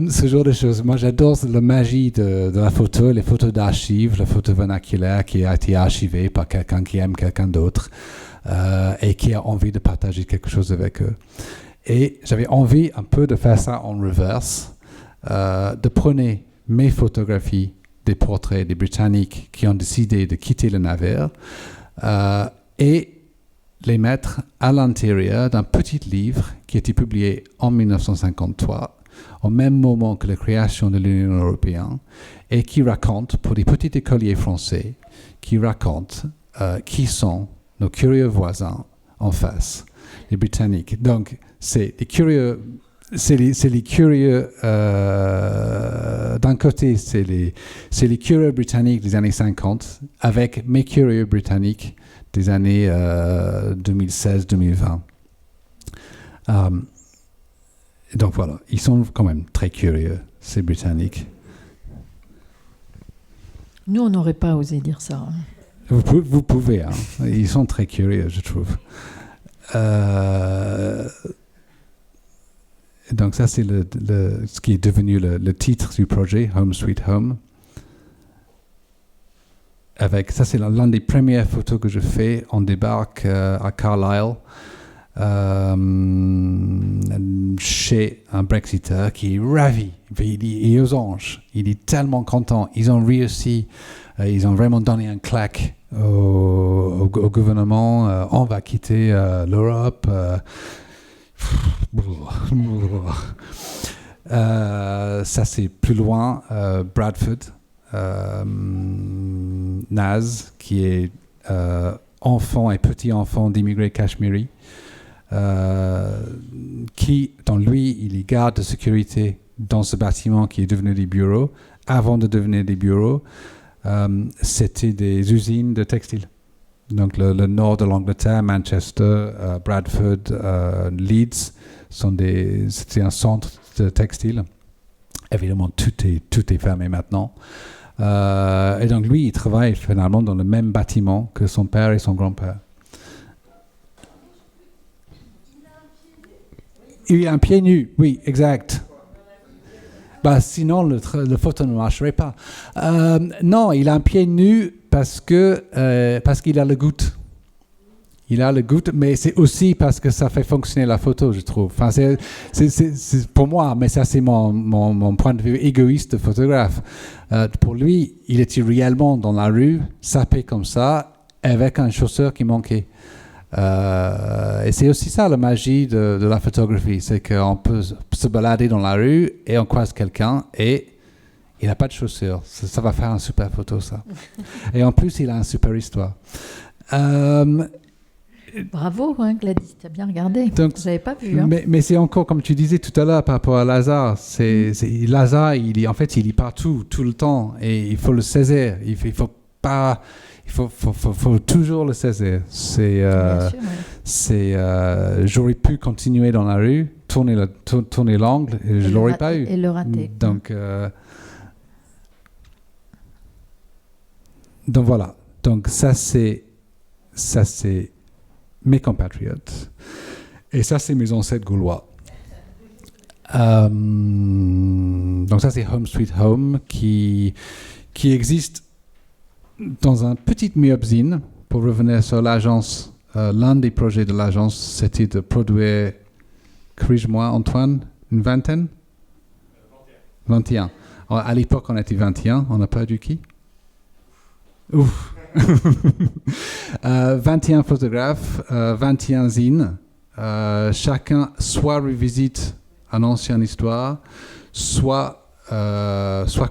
Ce genre de choses. Moi, j'adore la magie de la photo, les photos d'archives, la photo vernaculaire qui a été archivée par quelqu'un qui aime quelqu'un d'autre et qui a envie de partager quelque chose avec eux. Et j'avais envie un peu de faire ça en reverse. De prendre mes photographies des portraits des Britanniques qui ont décidé de quitter le navire et les mettre à l'intérieur d'un petit livre qui a été publié en 1953, au même moment que la création de l'Union européenne, et qui raconte, pour des petits écoliers français, qui raconte qui sont nos curieux voisins en face, les Britanniques. Donc, c'est des curieux... C'est les curieux, d'un côté, c'est les curieux britanniques des années 50, avec mes curieux britanniques des années 2016-2020. Donc voilà, ils sont quand même très curieux, ces Britanniques. Nous, on n'aurait pas osé dire ça. Vous pouvez, hein. Ils sont très curieux, je trouve. Donc ça, c'est ce qui est devenu le titre du projet, Home Sweet Home. Ça, c'est l'une des premières photos que je fais. On débarque à Carlisle chez un Brexiteur qui est ravi. Il est aux anges. Il est tellement content. Ils ont réussi. Ils ont vraiment donné un claque au gouvernement. On va quitter l'Europe. Ça, c'est plus loin. Bradford. Naz, qui est enfant et petit-enfant d'immigrés cachemiris, qui, dans lui, il est garde de sécurité dans ce bâtiment qui est devenu des bureaux. Avant de devenir des bureaux, c'était des usines de textiles. Donc le nord de l'Angleterre, Manchester, Bradford, Leeds, c'était un centre de textile. Évidemment, tout est fermé maintenant. Et donc lui, il travaille finalement dans le même bâtiment que son père et son grand-père. Il a un pied nu, oui, exact. Sinon, le photo ne marcherait pas. Non, il a un pied nu parce qu'il a le goutte. Il a le goutte, mais c'est aussi parce que ça fait fonctionner la photo, je trouve. Enfin, c'est pour moi, mais ça c'est mon point de vue égoïste de photographe. Pour lui, il était réellement dans la rue, sapé comme ça, avec un chausseur qui manquait. Et c'est aussi ça la magie de la photographie, c'est qu'on peut se balader dans la rue et on croise quelqu'un et il n'a pas de chaussures. Ça va faire une super photo, ça. Et en plus, il a une super histoire. Bravo, Gladys, tu as bien regardé. Donc, je n'avais pas vu. Mais c'est encore, comme tu disais tout à l'heure, par rapport à Lazare. Lazare, il y partout, tout le temps, et il faut le saisir. Il faut toujours le saisir. J'aurais pu continuer dans la rue, tourner l'angle, et je l'aurais pas eu. Et le rater. Donc voilà. Donc ça c'est mes compatriotes. Et ça, c'est mes ancêtres gaulois. Donc ça, c'est Home Sweet Home qui existe dans un petit myopzine. Pour revenir sur l'agence, l'un des projets de l'agence, c'était de produire, corrige-moi Antoine, une vingtaine 21. À l'époque, on était 21. On n'a perdu qui? Ouf. 21 photographes, 21 zines. Chacun soit revisite une ancienne histoire, soit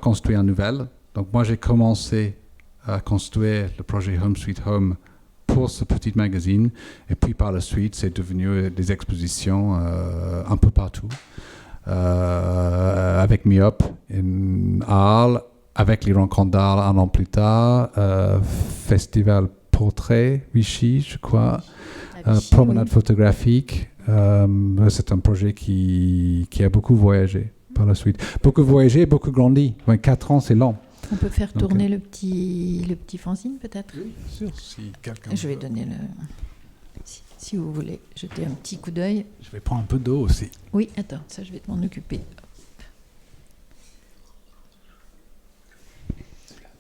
construit une nouvelle. Donc moi, j'ai commencé à construire le projet Home Sweet Home pour ce petit magazine. Et puis par la suite, c'est devenu des expositions un peu partout. Avec Myop, in Arles, avec les rencontres d'Arles un an plus tard, Festival Portrait, Vichy, je crois, promenade photographique. C'est un projet qui a beaucoup voyagé par la suite. Beaucoup voyagé, beaucoup grandi. 4 ans, c'est long. On peut faire tourner le petit fanzine, peut-être? Oui, bien sûr, si quelqu'un... Je vais donner si vous voulez jeter un petit coup d'œil. Je vais prendre un peu d'eau aussi. Oui, attends, ça je vais m'en occuper.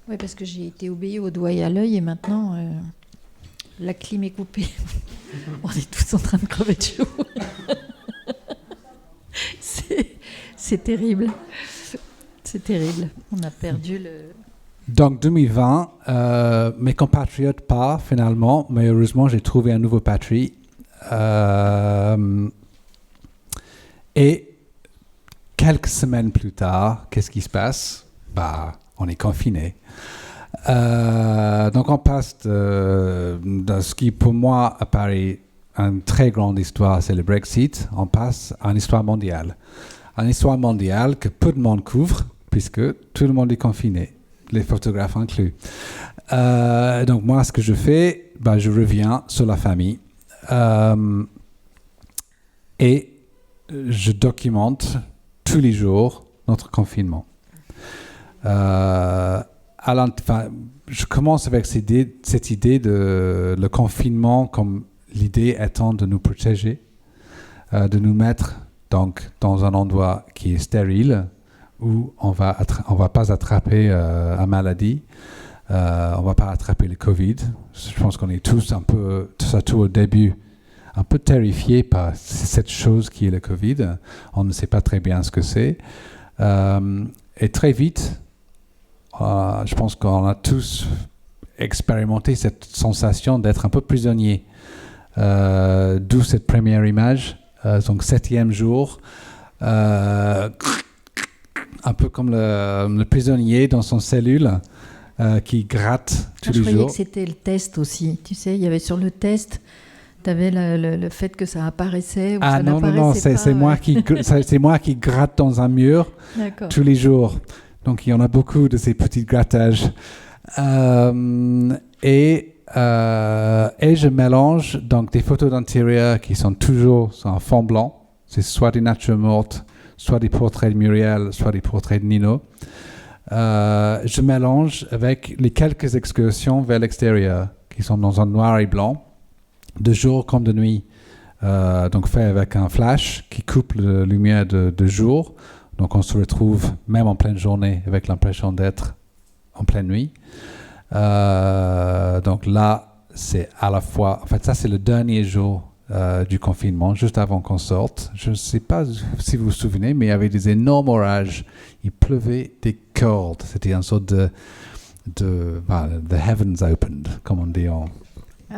Oui, parce que j'ai été obéie au doigt et à l'œil et maintenant la clim est coupée. On est tous en train de crever de chaud. C'est terrible. C'est terrible. On a perdu le... Donc 2020, mes compatriotes partent finalement, mais heureusement j'ai trouvé un nouveau patrie. Et quelques semaines plus tard, qu'est-ce qui se passe? On est confinés. Donc on passe de ce qui pour moi apparaît une très grande histoire, c'est le Brexit, on passe à une histoire mondiale. Une histoire mondiale que peu de monde couvre, puisque tout le monde est confiné, les photographes inclus. Donc moi, ce que je fais, je reviens sur la famille et je documente tous les jours notre confinement. Je commence avec cette idée de le confinement comme l'idée étant de nous protéger, de nous mettre donc dans un endroit qui est stérile où on va pas attraper une maladie, on va pas attraper le Covid. Je pense qu'on est tous un peu, surtout au début, un peu terrifiés par cette chose qui est le Covid. On ne sait pas très bien ce que c'est. Et très vite, je pense qu'on a tous expérimenté cette sensation d'être un peu prisonnier. D'où cette première image, donc 7e jour, un peu comme le prisonnier dans son cellule qui gratte tous les jours. Je croyais que c'était le test aussi. Tu sais, il y avait sur le test, T'avais le fait que ça apparaissait ou Ah ça non, n'apparaissait pas, c'est c'est moi qui gratte dans un mur D'accord. tous les jours. Donc il y en a beaucoup de ces petits grattages. Et je mélange donc des photos d'intérieur qui sont toujours sur un fond blanc. C'est soit des natures mortes, soit des portraits de Muriel, soit des portraits de Nino. Je mélange avec les quelques excursions vers l'extérieur qui sont dans un noir et blanc, de jour comme de nuit. Donc fait avec un flash qui coupe la lumière de jour. Donc on se retrouve même en pleine journée avec l'impression d'être en pleine nuit. Donc là, c'est à la fois... En fait, ça, c'est le dernier jour du confinement, juste avant qu'on sorte. Je ne sais pas si vous vous souvenez, mais il y avait des énormes orages. Il pleuvait des cordes. C'était une sorte the heavens opened, comme on dit en Je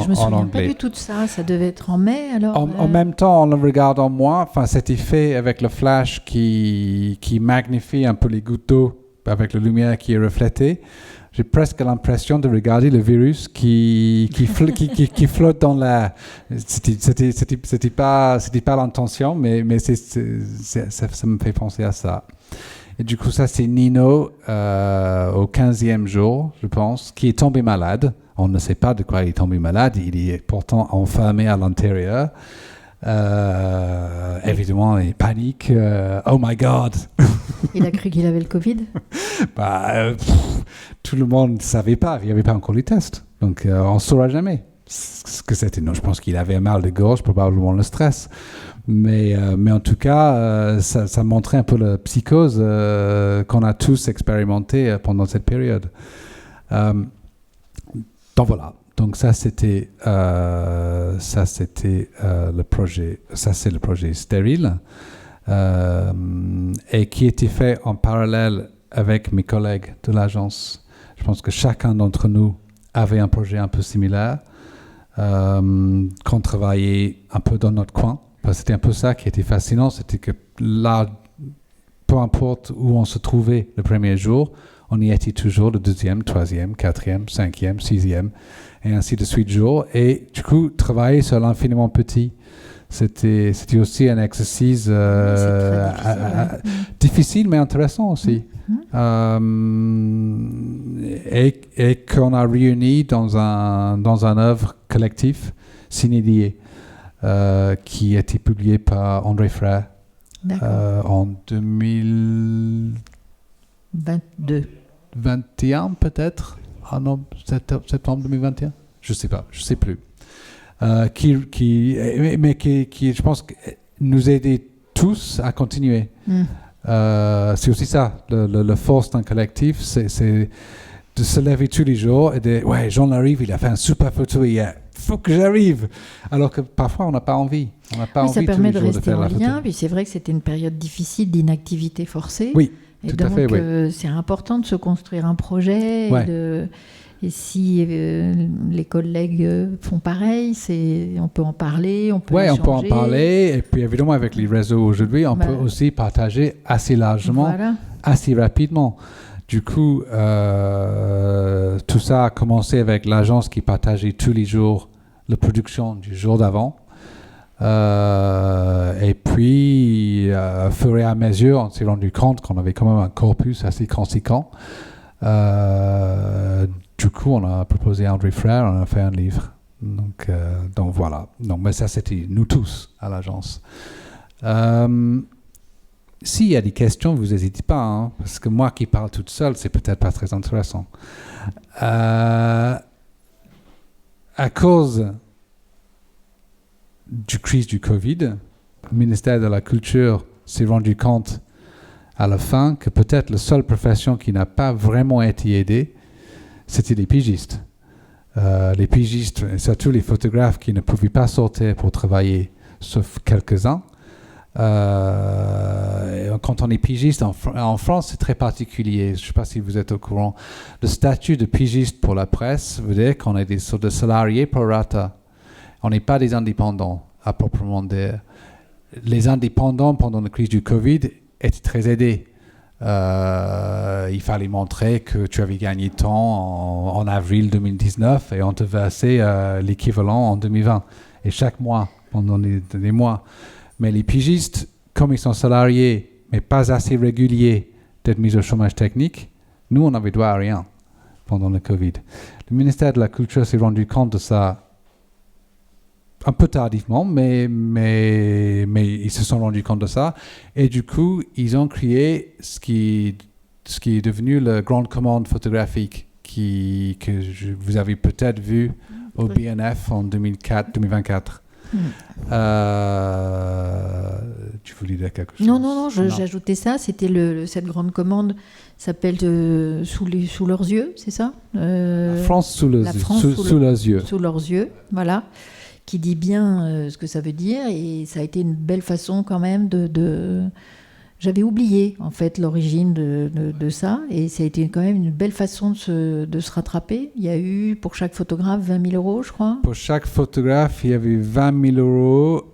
me souviens anglais. pas du tout de ça. Ça devait être en mai, alors. En même temps, en le regardant moi, cet effet avec le flash qui magnifie un peu les gouttes d'eau avec la lumière qui est reflétée, j'ai presque l'impression de regarder le virus qui flotte dans l'air. C'était pas l'intention, mais ça me fait penser à ça. Et du coup, ça, c'est Nino au 15e jour, je pense, qui est tombé malade. On ne sait pas de quoi il est tombé malade. Il est pourtant enfermé à l'intérieur. Évidemment, il panique. Oh my God! Il a cru qu'il avait le Covid? Tout le monde ne savait pas. Il n'y avait pas encore les tests. Donc, on ne saura jamais ce que c'était. Non, je pense qu'il avait un mal de gorge, probablement le stress. Mais en tout cas, ça montrait un peu la psychose qu'on a tous expérimenté pendant cette période. Donc voilà. Donc ça c'était le projet. Ça c'est le projet stérile et qui était fait en parallèle avec mes collègues de l'agence. Je pense que chacun d'entre nous avait un projet un peu similaire, qu'on travaillait un peu dans notre coin. C'était un peu ça qui était fascinant, c'était que là, peu importe où on se trouvait le premier jour, on y était toujours le deuxième, troisième, quatrième, cinquième, sixième, et ainsi de suite jour. Et du coup, travailler sur l'infiniment petit, c'était aussi un exercice difficile, mais intéressant aussi. Et qu'on a réuni dans un œuvre collectif, Cinédier. Qui a été publié par André Frère en 2021 peut-être, septembre 2021, je sais plus, qui je pense nous aidait tous à continuer. C'est aussi ça, la force d'un collectif, c'est de se lever tous les jours et de Jean arrive, il a fait un super photo hier. Faut que j'arrive. Alors que parfois, on n'a pas envie. Ça permet de rester en lien. Puis c'est vrai que c'était une période difficile d'inactivité forcée. Oui, et tout donc, à fait. Oui. C'est important de se construire un projet. Et si les collègues font pareil, on peut en parler, on peut échanger. On peut en parler. Et puis évidemment, avec les réseaux aujourd'hui, on peut aussi partager assez largement, assez rapidement. Du coup, tout ça a commencé avec l'agence qui partageait tous les jours la production du jour d'avant. Et puis, au fur et à mesure, on s'est rendu compte qu'on avait quand même un corpus assez conséquent. Du coup, on a proposé à André Frère, on a fait un livre. Donc voilà. Donc, mais ça, c'était nous tous à l'agence. S'il y a des questions, vous n'hésitez pas, parce que moi qui parle toute seule, c'est peut-être pas très intéressant. À cause du crise du Covid, le ministère de la Culture s'est rendu compte à la fin que peut-être la seule profession qui n'a pas vraiment été aidée, c'était les pigistes. Les pigistes, et surtout les photographes qui ne pouvaient pas sortir pour travailler, sauf quelques-uns. Quand on est pigiste en France, c'est très particulier. Je ne sais pas si vous êtes au courant. Le statut de pigiste pour la presse veut dire qu'on est des sortes de salariés pro rata. On n'est pas des indépendants à proprement dire. Les indépendants pendant la crise du Covid étaient très aidés. Il fallait montrer que tu avais gagné temps en avril 2019 et on te versait l'équivalent en 2020. et chaque mois, pendant des mois. Mais les pigistes, comme ils sont salariés, mais pas assez réguliers d'être mis au chômage technique, nous, on n'avait droit à rien pendant le Covid. Le ministère de la Culture s'est rendu compte de ça un peu tardivement, mais ils se sont rendus compte de ça. Et du coup, ils ont créé ce qui est devenu la grande commande photographique que vous avez peut-être vu au BNF en 2024. Tu voulais dire quelque chose? Non, j'ajoutais ça. C'était cette grande commande s'appelle sous leurs yeux, c'est ça? La France sous leurs yeux. Sous leurs yeux, voilà. Qui dit bien ce que ça veut dire, et ça a été une belle façon quand même J'avais oublié en fait l'origine de ça, et ça a été quand même une belle façon de se rattraper. Il y a eu pour chaque photographe 20 000 euros, je crois. Pour chaque photographe, il y avait 20 000 euros.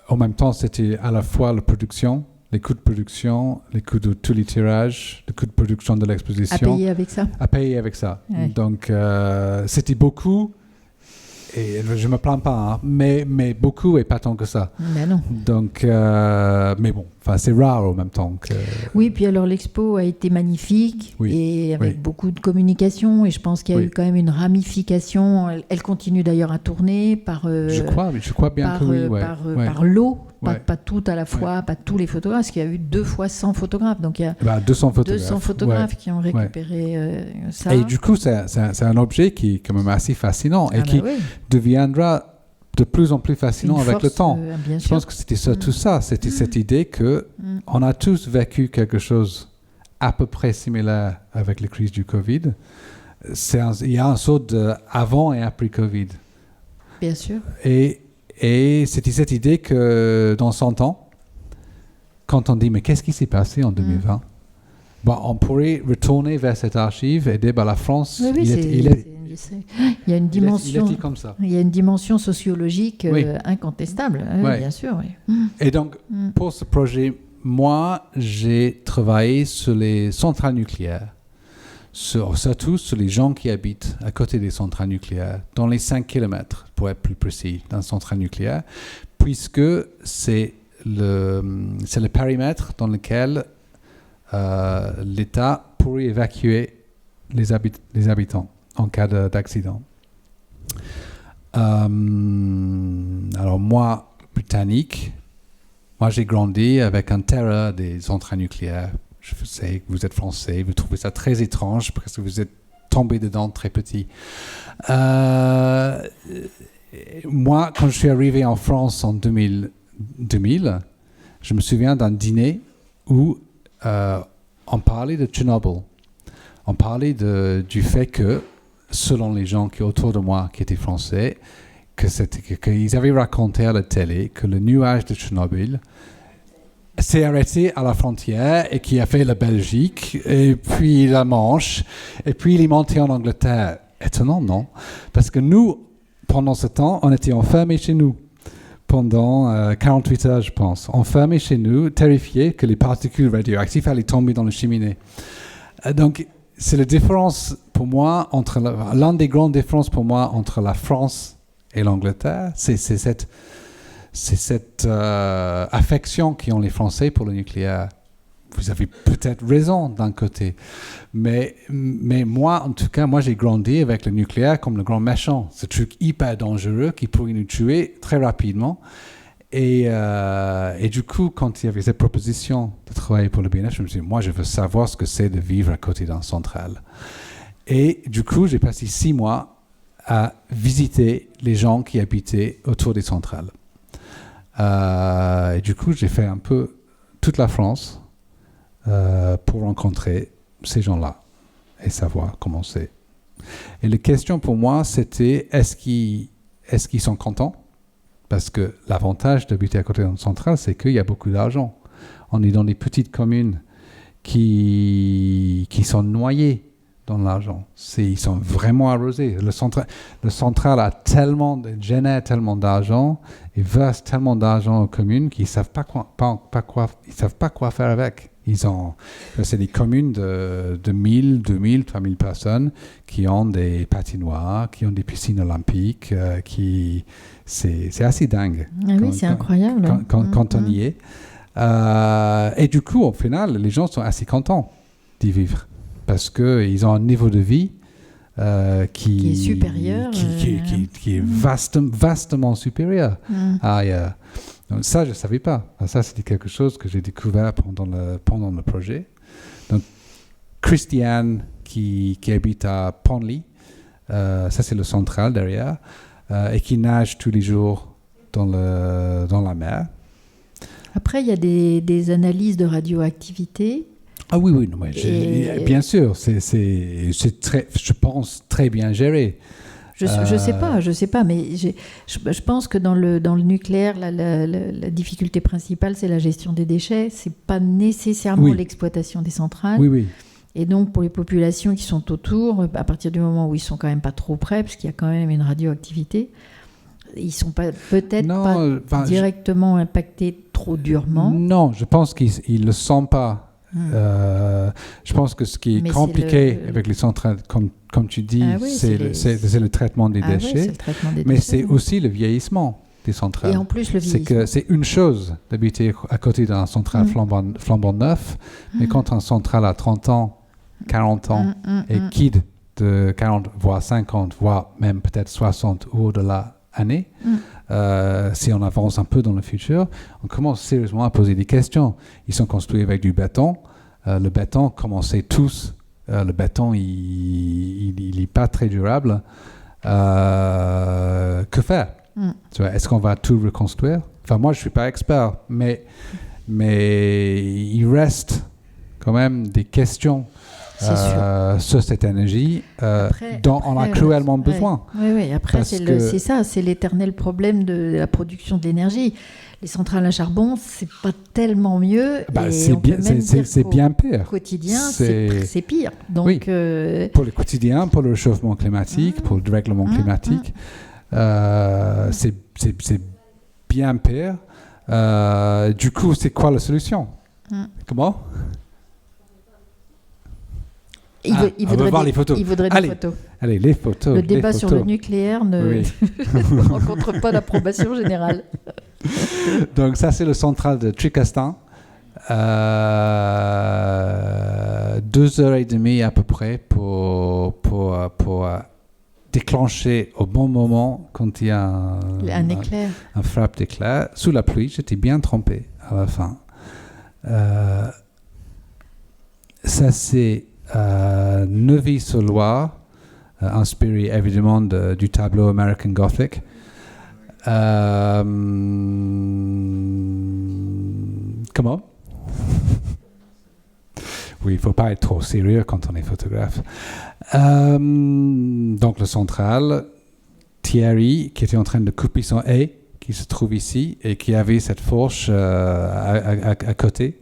En même temps, c'était à la fois la production, les coûts de production, les coûts de tous les tirages, les coûts de production de l'exposition. À payer avec ça. Ouais. Donc, c'était beaucoup. Et je ne me plains pas, hein, mais beaucoup et pas tant que ça. Ben non. Donc, mais bon, c'est rare en même temps. Oui, puis alors l'expo a été magnifique, et avec beaucoup de communication, et je pense qu'il y a eu quand même une ramification. Elle continue d'ailleurs à tourner par... je crois bien que oui. Par lot, pas tout à la fois, pas tous les photographes, parce qu'il y a eu 2 fois 100 photographes. Donc il y a 200 photographes qui ont récupéré ça. Et du coup, c'est un objet qui est quand même assez fascinant et qui deviendra de plus en plus fascinant avec le temps. Je pense que c'était tout ça. C'était cette idée qu'on a tous vécu quelque chose à peu près similaire avec la crise du Covid. Il y a un saut de avant et après Covid. Bien sûr. Et c'était cette idée que dans 100 ans, quand on dit « mais qu'est-ce qui s'est passé en 2020 ?» on pourrait retourner vers cette archive et dire la France, il y a une dimension, il est comme ça. Il y a une dimension sociologique incontestable, bien sûr. Oui. Et donc, pour ce projet, moi, j'ai travaillé sur les centrales nucléaires, surtout sur les gens qui habitent à côté des centrales nucléaires, dans les 5 km, pour être plus précis, d'un centrale nucléaire, puisque c'est le périmètre dans lequel l'État pourrait évacuer les habitants en cas d'accident. Alors moi, britannique, j'ai grandi avec un terreur des centrales nucléaires. Je sais que vous êtes français, vous trouvez ça très étrange parce que vous êtes tombé dedans très petit. Moi, quand je suis arrivé en France en 2000, je me souviens d'un dîner où on parlait de Tchernobyl. On parlait du fait que, selon les gens qui autour de moi qui étaient français, qu'ils avaient raconté à la télé que le nuage de Tchernobyl s'est arrêté à la frontière et qui a fait la Belgique, et puis la Manche, et puis il est monté en Angleterre. Étonnant, non? Parce que nous, pendant ce temps, on était enfermés chez nous. Pendant 48 heures, je pense. Enfermés chez nous, terrifiés que les particules radioactives allaient tomber dans la cheminée. Donc, c'est la différence pour moi, l'une des grandes différences pour moi entre la France et l'Angleterre, c'est cette affection qu'ont les Français pour le nucléaire. Vous avez peut-être raison d'un côté, mais moi, en tout cas, j'ai grandi avec le nucléaire comme le grand méchant, ce truc hyper dangereux qui pourrait nous tuer très rapidement. Et du coup, quand il y avait cette proposition de travailler pour le BNF, je me suis dit, moi, je veux savoir ce que c'est de vivre à côté d'un central. Et du coup, j'ai passé 6 mois à visiter les gens qui habitaient autour des centrales. Et du coup, j'ai fait un peu toute la France pour rencontrer ces gens-là et savoir comment c'est. Et la question pour moi, c'était est-ce qu'ils sont contents? Parce que l'avantage d'habiter à côté d'une centrale, c'est qu'il y a beaucoup d'argent. On est dans des petites communes qui sont noyées dans l'argent. Ils sont vraiment arrosés. Le central génère tellement d'argent et verse tellement d'argent aux communes qu'ils ne savent pas quoi faire avec. C'est des communes de 1000, 2000, 3000 personnes qui ont des patinoires, qui ont des piscines olympiques, c'est assez dingue. Ah oui, c'est incroyable. Quand on y est. Et du coup, au final, les gens sont assez contents d'y vivre parce qu'ils ont un niveau de vie qui est supérieur, qui est vastement supérieur à ailleurs. Donc ça, je ne savais pas. Ça, c'était quelque chose que j'ai découvert pendant le projet. Donc, Christiane, qui habite à Ponley, ça c'est le central derrière, et qui nage tous les jours dans la mer. Après, il y a des analyses de radioactivité. Ah oui, non, bien sûr, c'est très, je pense, très bien géré. Je sais pas, mais je pense que dans le nucléaire, la difficulté principale, c'est la gestion des déchets. C'est pas nécessairement l'exploitation des centrales. Oui. Et donc, pour les populations qui sont autour, à partir du moment où ils sont quand même pas trop près, parce qu'il y a quand même une radioactivité, ils sont peut-être pas directement impactés trop durement. Non, je pense qu'ils le sentent pas. Je pense que ce qui est compliqué avec les centrales, comme tu dis, c'est le traitement des déchets, mais c'est aussi le vieillissement des centrales. Et en plus, le vieillissement. C'est une chose d'habiter à côté d'un central flambant neuf, mais quand un central a 30 ans, 40 ans et kid de 40, voire 50, voire même peut-être 60 ou au-delà années, si on avance un peu dans le futur, on commence sérieusement à poser des questions. Ils sont construits avec du béton. Le béton, comme on sait tous, le béton, il n'est pas très durable. Que faire? Tu vois, est-ce qu'on va tout reconstruire? Enfin, moi, je ne suis pas expert, mais il reste quand même des questions sur cette énergie dont on a cruellement besoin. Oui. Après, c'est l'éternel problème de la production de l'énergie. Les centrales à charbon, c'est pas tellement mieux. C'est bien pire. Au quotidien, c'est pire. Donc, pour le quotidien, pour le réchauffement climatique, pour le dérèglement climatique, c'est bien pire. Du coup, c'est quoi la solution? Comment? Il voudrait voir les photos. Il voudrait des photos. Allez, les photos. Le débat sur le nucléaire ne rencontre pas d'approbation générale. Donc ça, c'est le central de Tricastin. 2h30 à peu près pour déclencher au bon moment quand il y a un éclair. Un frappe d'éclair. Sous la pluie, j'étais bien trempé à la fin. Ça, c'est Neuvy-sur-Loire, inspiré évidemment du tableau American Gothic. Comment? Oui, il ne faut pas être trop sérieux quand on est photographe. Donc le central, Thierry, qui était en train de couper son haie, qui se trouve ici, et qui avait cette fourche à côté.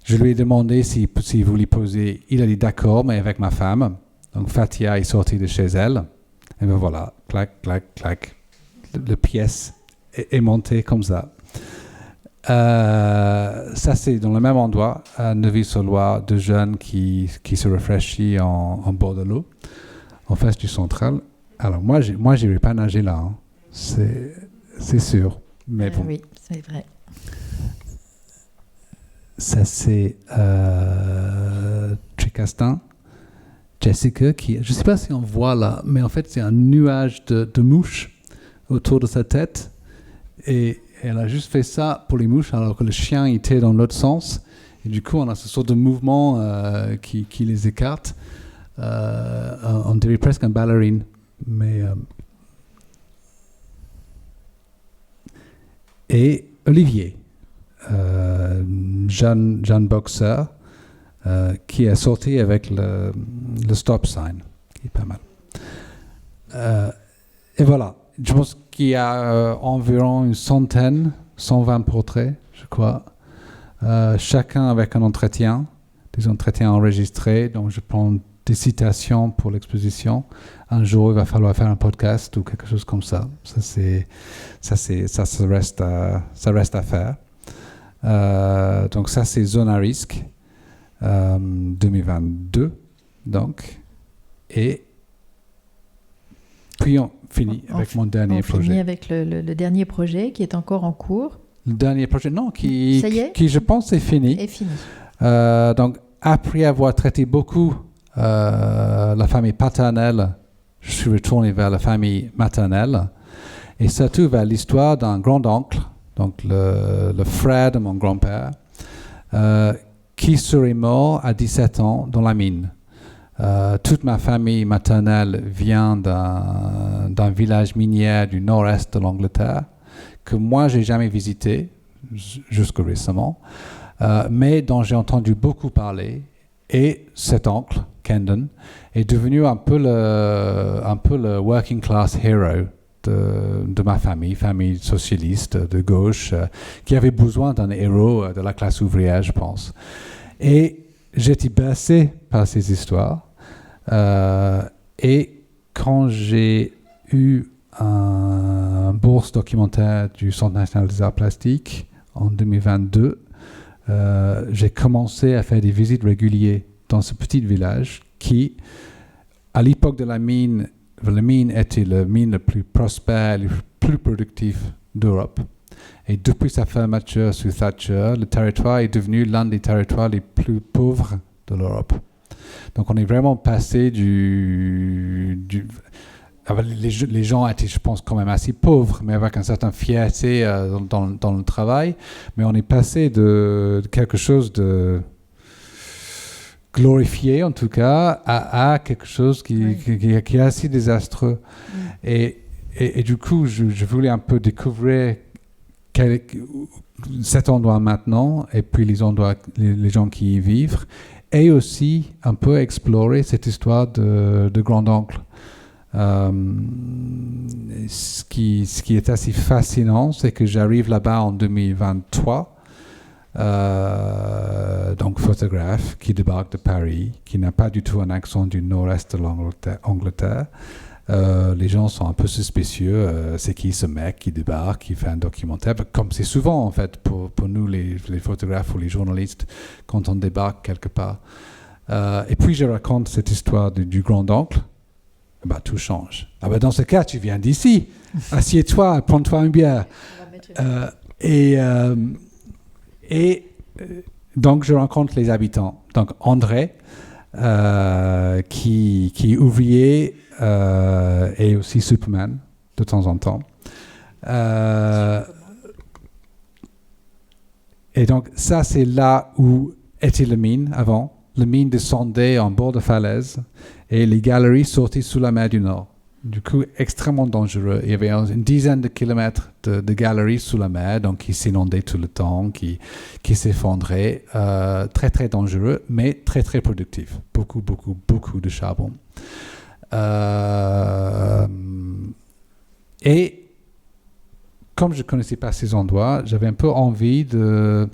Je lui ai demandé s'il voulait poser. Il a dit d'accord, mais avec ma femme. Donc Fatia est sortie de chez elle. Et ben voilà, clac, clac, clac. La pièce est montée comme ça. Ça, c'est dans le même endroit, à Neuvy-sur-Loire, de jeunes qui se rafraîchissent en bord de l'eau, en face du central. Alors, moi, j'irai pas nager là. Hein. C'est sûr. Mais bon. Oui, c'est vrai. Ça, c'est Tricastin. Jessica, je ne sais pas si on voit là, mais en fait, c'est un nuage de mouches autour de sa tête. Et elle a juste fait ça pour les mouches, alors que le chien était dans l'autre sens. Et du coup, on a ce sort de mouvement qui les écarte. On dirait presque un ballerine. Mais, et Olivier, jeune boxeur, qui est sorti avec le stop sign, qui est pas mal. Et voilà, je pense qu'il y a environ une 120 portraits, je crois, chacun avec un entretien, des entretiens enregistrés, donc je prends des citations pour l'exposition. Un jour, il va falloir faire un podcast ou quelque chose comme ça. Ça reste à faire. Donc ça, c'est Zone à risque 2022. Donc, et puis on finit avec mon dernier projet. On finit avec le dernier projet qui est encore en cours. Le dernier projet, non, qui je pense est fini. Est fini. Donc, après avoir traité beaucoup la famille paternelle, je suis retourné vers la famille maternelle et surtout vers l'histoire d'un grand-oncle, donc le frère de mon grand-père, qui serait mort à 17 ans dans la mine. Toute ma famille maternelle vient d'un village minier du nord-est de l'Angleterre que moi, j'ai jamais visité jusqu'à récemment, mais dont j'ai entendu beaucoup parler. Et cet oncle, Kendon, est devenu un peu le working class hero de ma famille socialiste de gauche, qui avait besoin d'un héros de la classe ouvrière, je pense. Et j'étais bercé par ces histoires. Et quand j'ai eu un bourse documentaire du Centre national des arts plastiques en 2022, j'ai commencé à faire des visites régulières dans ce petit village qui, à l'époque de la mine était la mine la plus prospère, la plus productive d'Europe. Et depuis sa fermeture sous Thatcher, le territoire est devenu l'un des territoires les plus pauvres de l'Europe. Donc on est vraiment passé les gens étaient, je pense, quand même assez pauvres, mais avec une certaine fierté dans le travail. Mais on est passé de quelque chose de glorifié, en tout cas, à quelque chose qui est assez désastreux. Et du coup, je voulais un peu découvrir cet endroit maintenant, et puis les gens qui y vivent, et aussi un peu explorer cette histoire de grand-oncle. Ce qui est assez fascinant, c'est que j'arrive là-bas en 2023, donc photographe qui débarque de Paris, qui n'a pas du tout un accent du nord-est de l'Angleterre. Les gens sont un peu suspicieux. C'est qui ce mec qui débarque, qui fait un documentaire, comme c'est souvent en fait pour nous les photographes ou les journalistes quand on débarque quelque part. Et puis je raconte cette histoire du grand-oncle. Tout change. Dans ce cas, tu viens d'ici. Assieds-toi, prends-toi une bière. Donc, je rencontre les habitants. Donc, André, qui est ouvrier et aussi Superman, de temps en temps. Et donc, ça, c'est là où était la mine avant. La mine descendait en bord de falaise et les galeries sortaient sous la mer du Nord. Du coup, extrêmement dangereux. Il y avait une dizaine de kilomètres de galeries sous la mer, donc qui s'inondaient tout le temps, qui s'effondraient. Très, très dangereux, mais très, très productif. Beaucoup, beaucoup, beaucoup de charbon. Et comme je ne connaissais pas ces endroits, j'avais un peu envie de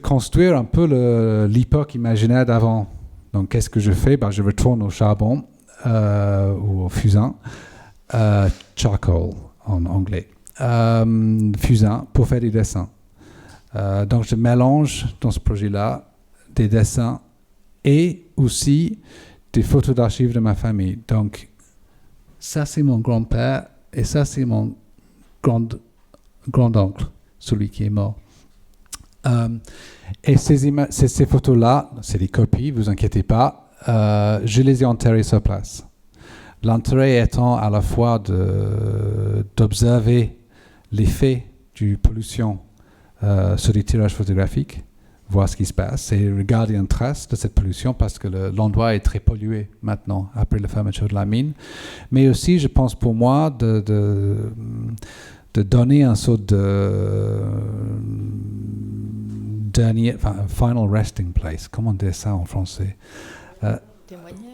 construire un peu l'époque imaginaire d'avant. Donc, qu'est-ce que je fais ? Je retourne au charbon ou au fusain, charcoal en anglais, fusain pour faire des dessins. Donc, je mélange dans ce projet-là des dessins et aussi des photos d'archives de ma famille. Donc, ça, c'est mon grand-père et ça, c'est mon grand-oncle, celui qui est mort. Et ces photos-là, c'est des copies, vous inquiétez pas, je les ai enterrées sur place. L'intérêt étant à la fois d'observer l'effet du pollution sur les tirages photographiques, voir ce qui se passe et regarder une trace de cette pollution parce que l'endroit est très pollué maintenant après la fermeture de la mine. Mais aussi, je pense pour moi de donner un sort de final resting place. Comment dire ça en français?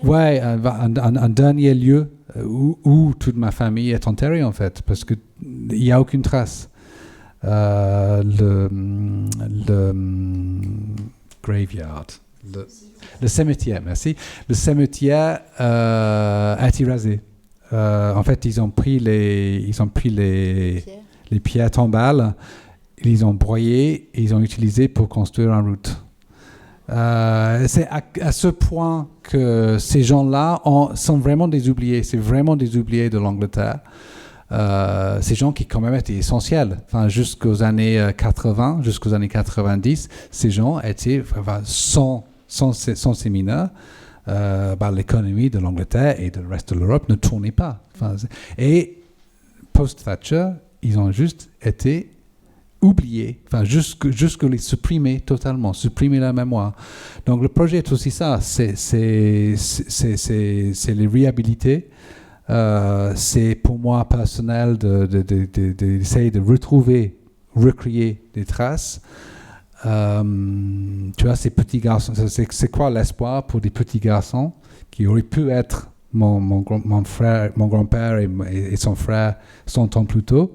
Ouais, un dernier lieu où toute ma famille est enterrée en fait, parce qu'il n'y a aucune trace. Le graveyard, le cimetière, merci. Le cimetière a été rasé. En fait, ils ont pris les pierres tombales ils ont broyé et ils ont utilisé pour construire une route. C'est à ce point que ces gens-là sont vraiment des oubliés. C'est vraiment des oubliés de l'Angleterre. Ces gens qui quand même étaient essentiels. Enfin, jusqu'aux années 80, jusqu'aux années 90, ces gens étaient, sans ces mineurs, l'économie de l'Angleterre et du reste de l'Europe ne tournait pas. Et post-Thatcher, ils ont juste été oubliés, jusque les supprimer totalement, supprimer la mémoire. Donc le projet est aussi ça, c'est les réhabiliter. C'est pour moi personnel d'essayer de retrouver, recréer des traces. Tu vois, ces petits garçons, c'est quoi l'espoir pour des petits garçons qui auraient pu être mon grand-père et son frère 100 ans plus tôt?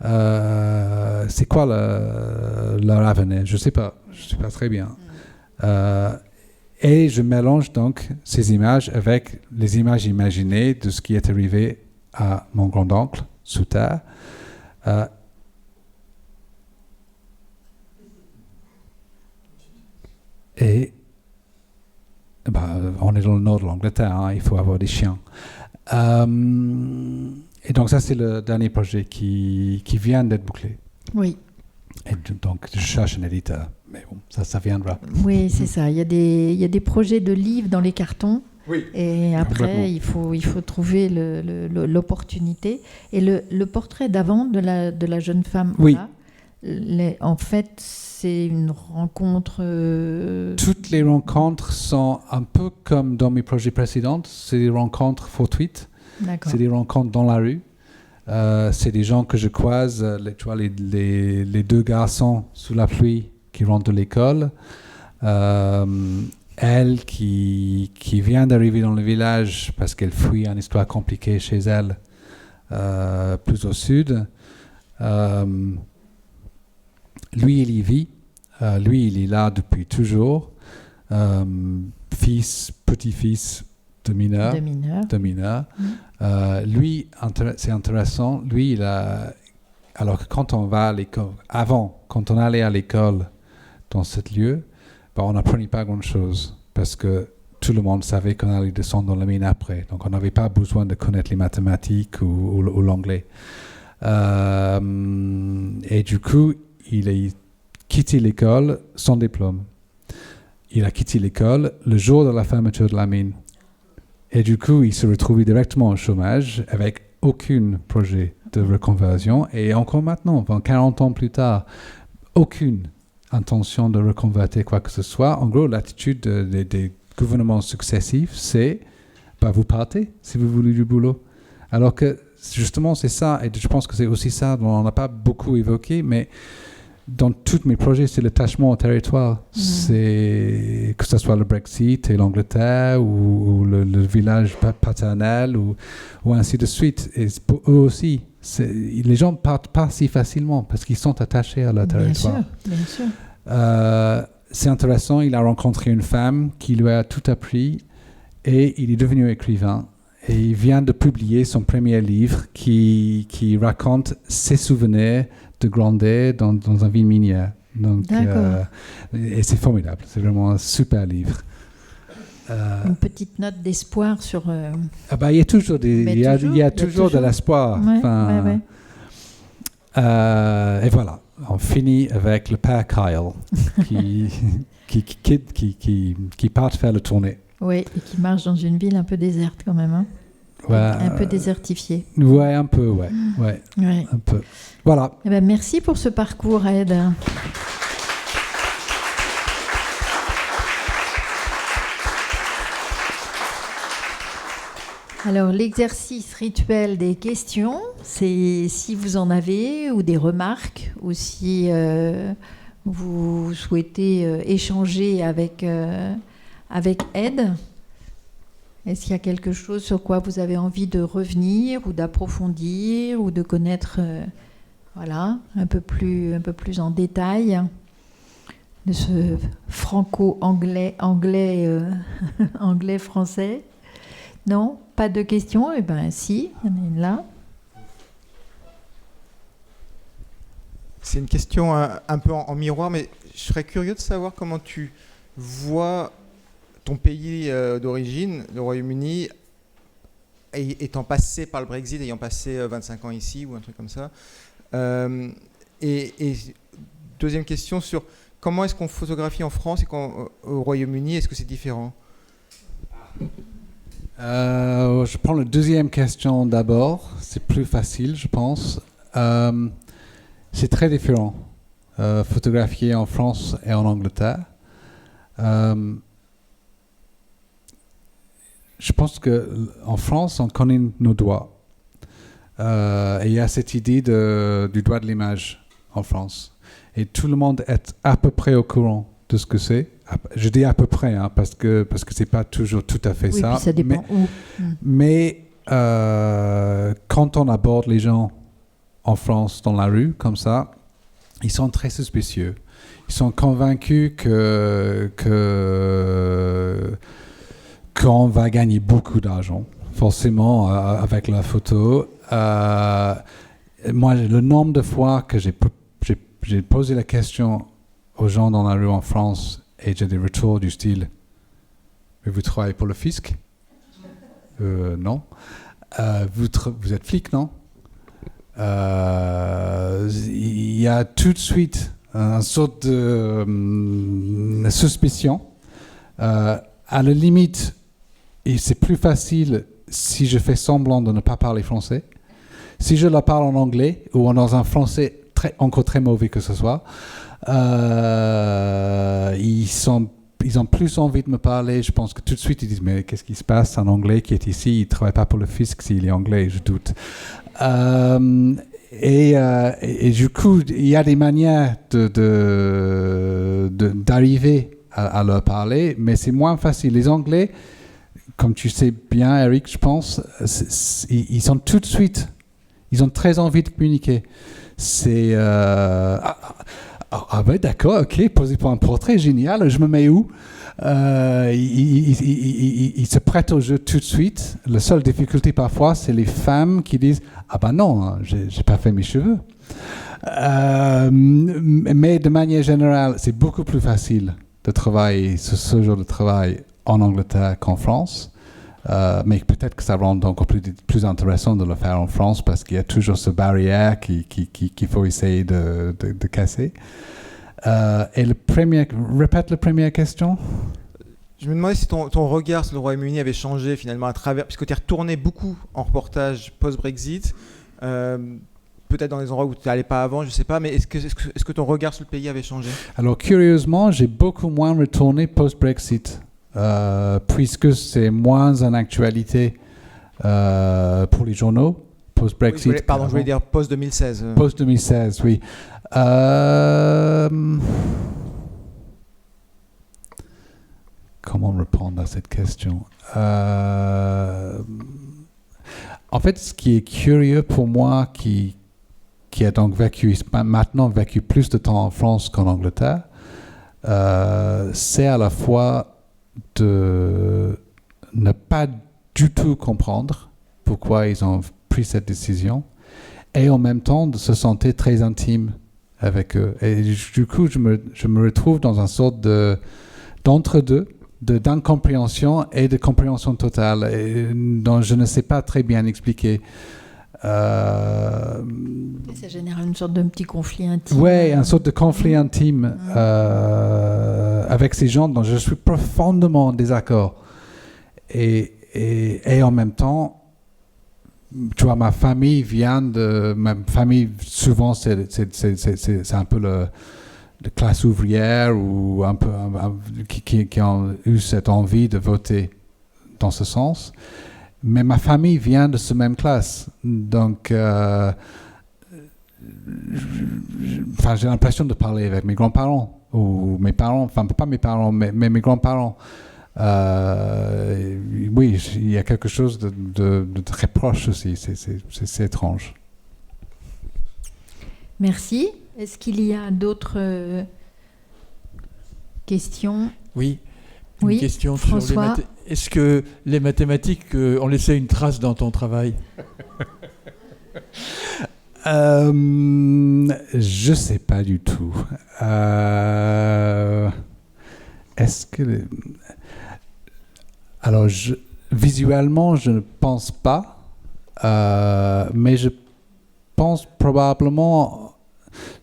C'est quoi leur avenir? Je sais pas très bien. Et je mélange donc ces images avec les images imaginées de ce qui est arrivé à mon grand-oncle sous terre. Et on est dans le nord de l'Angleterre, hein, il faut avoir des chiens. Et donc ça, c'est le dernier projet qui vient d'être bouclé. Oui. Et donc je cherche un éditeur, mais bon, ça viendra. Oui, c'est ça. Il y a des projets de livres dans les cartons. Oui. Et après, il faut trouver l'opportunité. Et le portrait d'avant de la jeune femme, oui. En fait, c'est une rencontre... Toutes les rencontres sont un peu comme dans mes projets précédents. C'est des rencontres fortuites. D'accord. C'est des rencontres dans la rue. C'est des gens que je croise. Tu vois, les deux garçons sous la pluie qui rentrent de l'école. Elle qui vient d'arriver dans le village parce qu'elle fuit une histoire compliquée chez elle, plus au sud. Lui, il y vit. Lui, il est là depuis toujours. Fils, petit-fils de mineur. Lui, c'est intéressant. Lui, alors que quand on va à l'école, quand on allait à l'école dans ce lieu, on n'apprenait pas grand-chose parce que tout le monde savait qu'on allait descendre dans la mine après. Donc, on n'avait pas besoin de connaître les mathématiques ou l'anglais. Et du coup, il a quitté l'école sans diplôme. Il a quitté l'école le jour de la fermeture de la mine. Et du coup, il se retrouvait directement au chômage avec aucun projet de reconversion. Et encore maintenant, 40 ans plus tard, aucune intention de reconvertir quoi que ce soit. En gros, l'attitude des gouvernements successifs, c'est vous partez si vous voulez du boulot. Alors que justement, c'est ça, et je pense que c'est aussi ça dont on n'a pas beaucoup évoqué, mais dans tous mes projets, c'est l'attachement au territoire. C'est que ce soit le Brexit et l'Angleterre ou le village paternel ou ainsi de suite. Et pour eux aussi, les gens partent pas si facilement parce qu'ils sont attachés à leur territoire. Bien sûr. C'est intéressant, il a rencontré une femme qui lui a tout appris et il est devenu écrivain. Et il vient de publier son premier livre qui raconte ses souvenirs de grandir dans une ville minière. Donc, et c'est formidable, c'est vraiment un super livre. Une petite note d'espoir sur... il y a toujours, il y a toujours de l'espoir. Ouais. Et voilà, on finit avec le père Kyle qui part faire le tournée. Oui, et qui marche dans une ville un peu déserte quand même. Hein. Ouais, un peu désertifiée. Ouais, un peu, ouais. Un peu. Voilà. Eh ben, merci pour ce parcours, Ed. Alors, l'exercice rituel des questions, c'est si vous en avez, ou des remarques, ou si vous souhaitez échanger avec Ed. Est-ce qu'il y a quelque chose sur quoi vous avez envie de revenir ou d'approfondir ou de connaître un peu plus en détail de ce franco-anglais, anglais-français? Non? Pas de questions? Eh bien, si, il y en a une là. C'est une question un peu en miroir, mais je serais curieux de savoir comment tu vois ton pays d'origine, le Royaume-Uni, étant passé par le Brexit, ayant passé 25 ans ici ou un truc comme ça. Et deuxième question sur comment est-ce qu'on photographie en France et au Royaume-Uni, est-ce que c'est différent ? Je prends la deuxième question d'abord. C'est plus facile, je pense. C'est très différent. Photographier en France et en Angleterre. Je pense qu'en France, on connaît nos doigts. Et il y a cette idée du doigt de l'image en France. Et tout le monde est à peu près au courant de ce que c'est. Je dis à peu près, hein, parce que c'est pas toujours tout à fait oui, ça. Puis ça dépend où. Mais quand on aborde les gens en France dans la rue, comme ça, ils sont très suspicieux. Ils sont convaincus qu'on va gagner beaucoup d'argent, forcément, avec la photo. Moi, le nombre de fois que j'ai posé la question aux gens dans la rue en France et j'ai des retours du style « Vous travaillez pour le fisc ?» Non. Vous êtes flic, non? Il y a tout de suite une sorte de suspicion. À la limite, c'est plus facile si je fais semblant de ne pas parler français. Si je la parle en anglais ou dans un français encore très mauvais que ce soit, ils ont plus envie de me parler. Je pense que tout de suite, ils disent « Mais qu'est-ce qui se passe? Un Anglais qui est ici, il ne travaille pas pour le fisc s'il est anglais, je doute. » Et du coup, il y a des manières d'arriver à leur parler, mais c'est moins facile. Les Anglais, comme tu sais bien, Eric, je pense, ils sont tout de suite, ils ont très envie de communiquer. C'est ouais, d'accord, ok, posez pour un portrait, génial, je me mets où? Ils se prêtent au jeu tout de suite. La seule difficulté parfois, c'est les femmes qui disent « Ah ben non, hein, j'ai pas fait mes cheveux ». Mais de manière générale, c'est beaucoup plus facile de travailler ce genre de travail en Angleterre qu'en France. Mais peut-être que ça rend encore plus intéressant de le faire en France parce qu'il y a toujours cette barrière qu'il faut essayer de casser. Et répète la première question. Je me demandais si ton regard sur le Royaume-Uni avait changé finalement à travers, puisque tu es retourné beaucoup en reportage post-Brexit, peut-être dans des endroits où tu n'allais pas avant, je ne sais pas, mais est-ce que ton regard sur le pays avait changé? Alors curieusement, j'ai beaucoup moins retourné post-Brexit. Puisque c'est moins en actualité pour les journaux, post-Brexit. Oui, je voulais dire post-2016. Post-2016, oui. Comment répondre à cette question? En fait, ce qui est curieux pour moi, qui a donc maintenant vécu plus de temps en France qu'en Angleterre, c'est à la fois de ne pas du tout comprendre pourquoi ils ont pris cette décision et en même temps de se sentir très intime avec eux. Et du coup, je me retrouve dans une sorte d'entre-deux, d'incompréhension et de compréhension totale, dont je ne sais pas très bien expliquer. Ça génère une sorte de petit conflit intime. Oui, une sorte de conflit intime avec ces gens dont je suis profondément en désaccord. Et en même temps, tu vois, ma famille, souvent, c'est un peu la classe ouvrière ou un peu qui ont eu cette envie de voter dans ce sens. Mais ma famille vient de cette même classe. Donc, j'ai l'impression de parler avec mes grands-parents, ou mes parents, enfin pas mes parents, mais mes grands-parents. Oui, il y a quelque chose de très proche aussi, c'est étrange. Merci. Est-ce qu'il y a d'autres questions? Oui. Oui, une question François. sur les Est-ce que les mathématiques ont laissé une trace dans ton travail? Je sais pas du tout. Est-ce que... Alors, visuellement, je ne pense pas, mais je pense probablement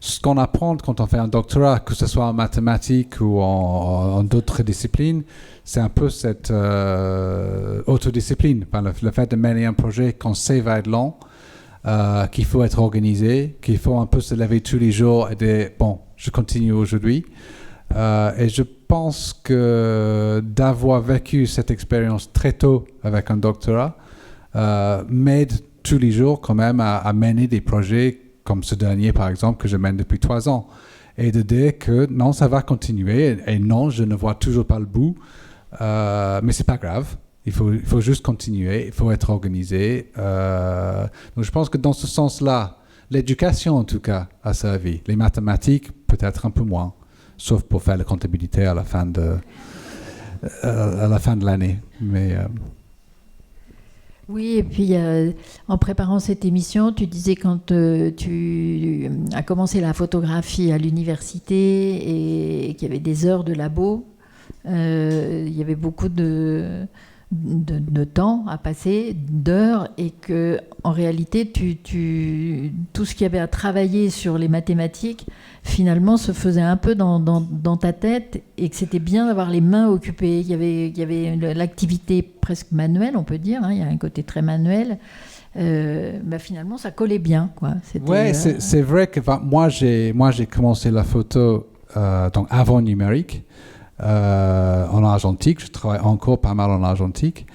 ce qu'on apprend quand on fait un doctorat, que ce soit en mathématiques ou en d'autres disciplines, c'est un peu cette autodiscipline. Enfin, le fait de mener un projet qu'on sait va être long, qu'il faut être organisé, qu'il faut un peu se lever tous les jours et dire, bon, je continue aujourd'hui. Et je pense que d'avoir vécu cette expérience très tôt avec un doctorat m'aide tous les jours quand même à mener des projets comme ce dernier par exemple que je mène depuis 3 ans et de dire que non, ça va continuer et non, je ne vois toujours pas le bout, mais c'est pas grave. Il faut juste continuer, il faut être organisé. Donc je pense que dans ce sens-là, l'éducation en tout cas a servi. Les mathématiques peut-être un peu moins, sauf pour faire la comptabilité à la fin de l'année. Mais oui, et puis en préparant cette émission, tu disais quand tu as commencé la photographie à l'université et qu'il y avait des heures de labo, il y avait beaucoup de temps à passer, d'heures, et que en réalité, tout ce qu'il y avait à travailler sur les mathématiques, finalement, se faisait un peu dans ta tête, et que c'était bien d'avoir les mains occupées. Il y avait l'activité presque manuelle, on peut dire, hein, il y a un côté très manuel. Finalement, ça collait bien, quoi. Ouais, c'est vrai que moi j'ai commencé la photo donc avant numérique. En argentique, je travaille encore pas mal en argentique,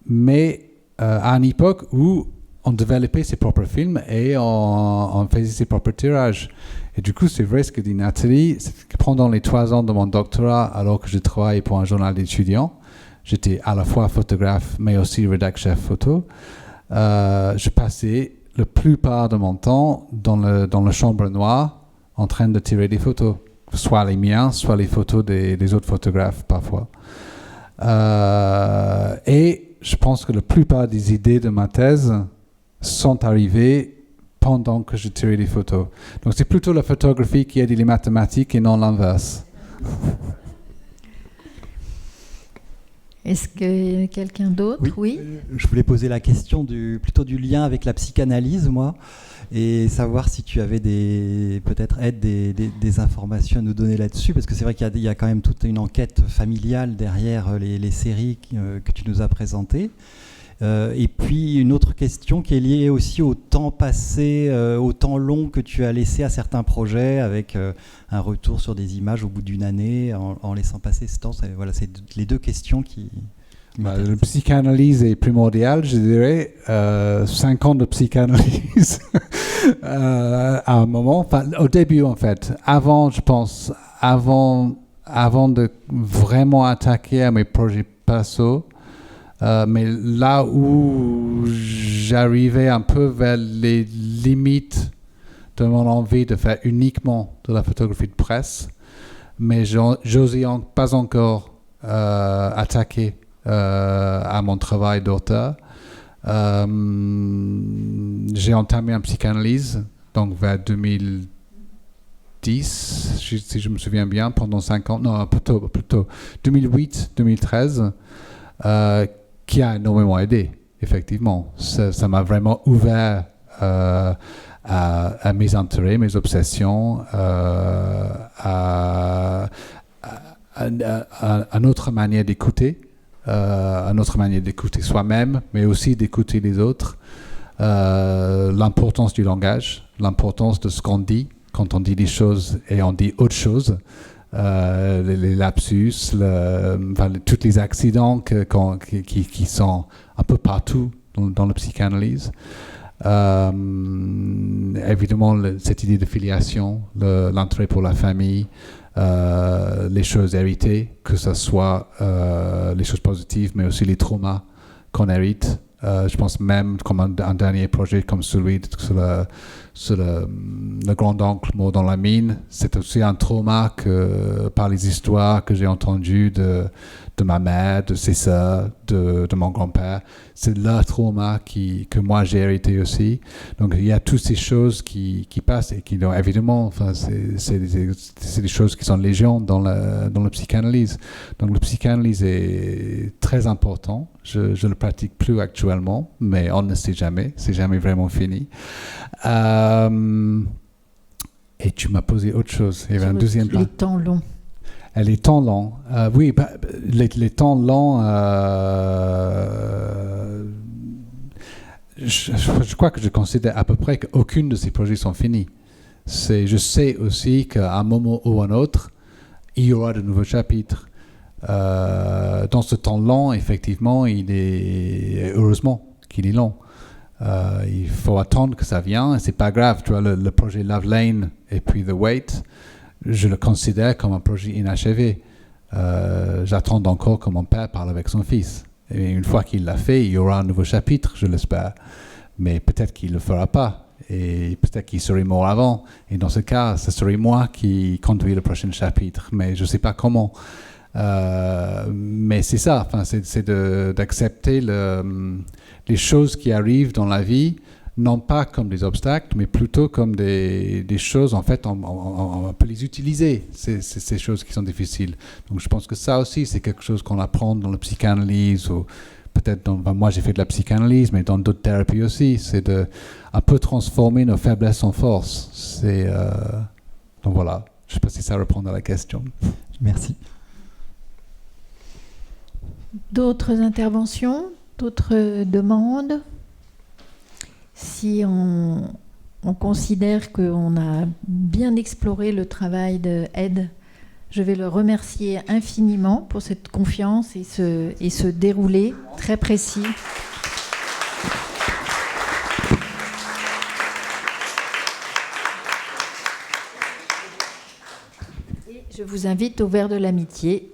mais à une époque où on développait ses propres films et on faisait ses propres tirages. Et du coup, c'est vrai ce que dit Nathalie, c'est que pendant les 3 ans de mon doctorat, alors que je travaillais pour un journal d'étudiants, j'étais à la fois photographe mais aussi rédacteur chef photo, je passais la plupart de mon temps dans la chambre noire en train de tirer des photos. Soit les miens, soit les photos des autres photographes parfois. Et je pense que la plupart des idées de ma thèse sont arrivées pendant que je tirais des photos. Donc c'est plutôt la photographie qui aide les mathématiques et non l'inverse. Est-ce que quelqu'un d'autre? Oui. Je voulais poser la question plutôt du lien avec la psychanalyse, moi, et savoir si tu avais peut-être des informations à nous donner là-dessus, parce que c'est vrai qu'il y a quand même toute une enquête familiale derrière les séries que tu nous as présentées. Et puis une autre question qui est liée aussi au temps passé, au temps long que tu as laissé à certains projets, avec un retour sur des images au bout d'une année, en laissant passer ce temps. C'est les 2 questions qui... La psychanalyse est primordiale, je dirais. 5 ans de psychanalyse à un moment. Enfin, au début, en fait. Avant, je pense, avant de vraiment attaquer à mes projets perso, mais là où j'arrivais un peu vers les limites de mon envie de faire uniquement de la photographie de presse, mais j'osais pas encore attaquer à mon travail d'auteur. J'ai entamé une psychanalyse donc vers 2010, si je me souviens bien, pendant 5 ans, non, plutôt 2008-2013, qui a énormément aidé, effectivement. Ça m'a vraiment ouvert à mes intérêts, mes obsessions, à une autre manière d'écouter, soi-même, mais aussi d'écouter les autres, l'importance du langage, l'importance de ce qu'on dit quand on dit des choses et on dit autre chose, les lapsus, tous les accidents qui sont un peu partout dans la psychanalyse. Évidemment, cette idée de filiation, l'intérêt pour la famille, les choses héritées, que ce soit les choses positives, mais aussi les traumas qu'on hérite Je pense même comme un dernier projet comme celui sur le grand-oncle mort dans la mine, c'est aussi un trauma par les histoires que j'ai entendues de ma mère, de ses sœurs, de mon grand-père. C'est leur trauma que moi j'ai hérité aussi. Donc il y a toutes ces choses qui passent et qui, évidemment, enfin, c'est des choses qui sont légion dans la psychanalyse. Donc la psychanalyse est très important. Je ne le pratique plus actuellement, mais on ne sait jamais. C'est jamais vraiment fini. Et tu m'as posé autre chose. Il y avait un deuxième plan. Les temps longs. Les temps longs. Oui, les temps longs. Je crois que je considère à peu près qu'aucune de ces projets sont finis. Je sais aussi qu'à un moment ou un autre, il y aura de nouveaux chapitres. Dans ce temps long, effectivement, heureusement qu'il est long. Il faut attendre que ça vienne, et c'est pas grave. Tu vois, le projet Love Lane et puis The Wait, je le considère comme un projet inachevé. J'attends encore que mon père parle avec son fils. Et une fois qu'il l'a fait, il y aura un nouveau chapitre, je l'espère. Mais peut-être qu'il ne le fera pas. Et peut-être qu'il serait mort avant. Et dans ce cas, ce serait moi qui conduis le prochain chapitre. Mais je ne sais pas comment. Mais c'est ça, enfin, c'est d'accepter les choses qui arrivent dans la vie, non pas comme des obstacles, mais plutôt comme des choses, en fait, on peut les utiliser, ces choses qui sont difficiles. Donc je pense que ça aussi, c'est quelque chose qu'on apprend dans la psychanalyse, ou peut-être moi j'ai fait de la psychanalyse, mais dans d'autres thérapies aussi, c'est de un peu transformer nos faiblesses en force. Donc voilà, je ne sais pas si ça répond à la question. Merci. D'autres interventions, d'autres demandes? Si on considère qu'on a bien exploré le travail de Ed, je vais le remercier infiniment pour cette confiance et ce déroulé très précis. Et je vous invite au verre de l'amitié.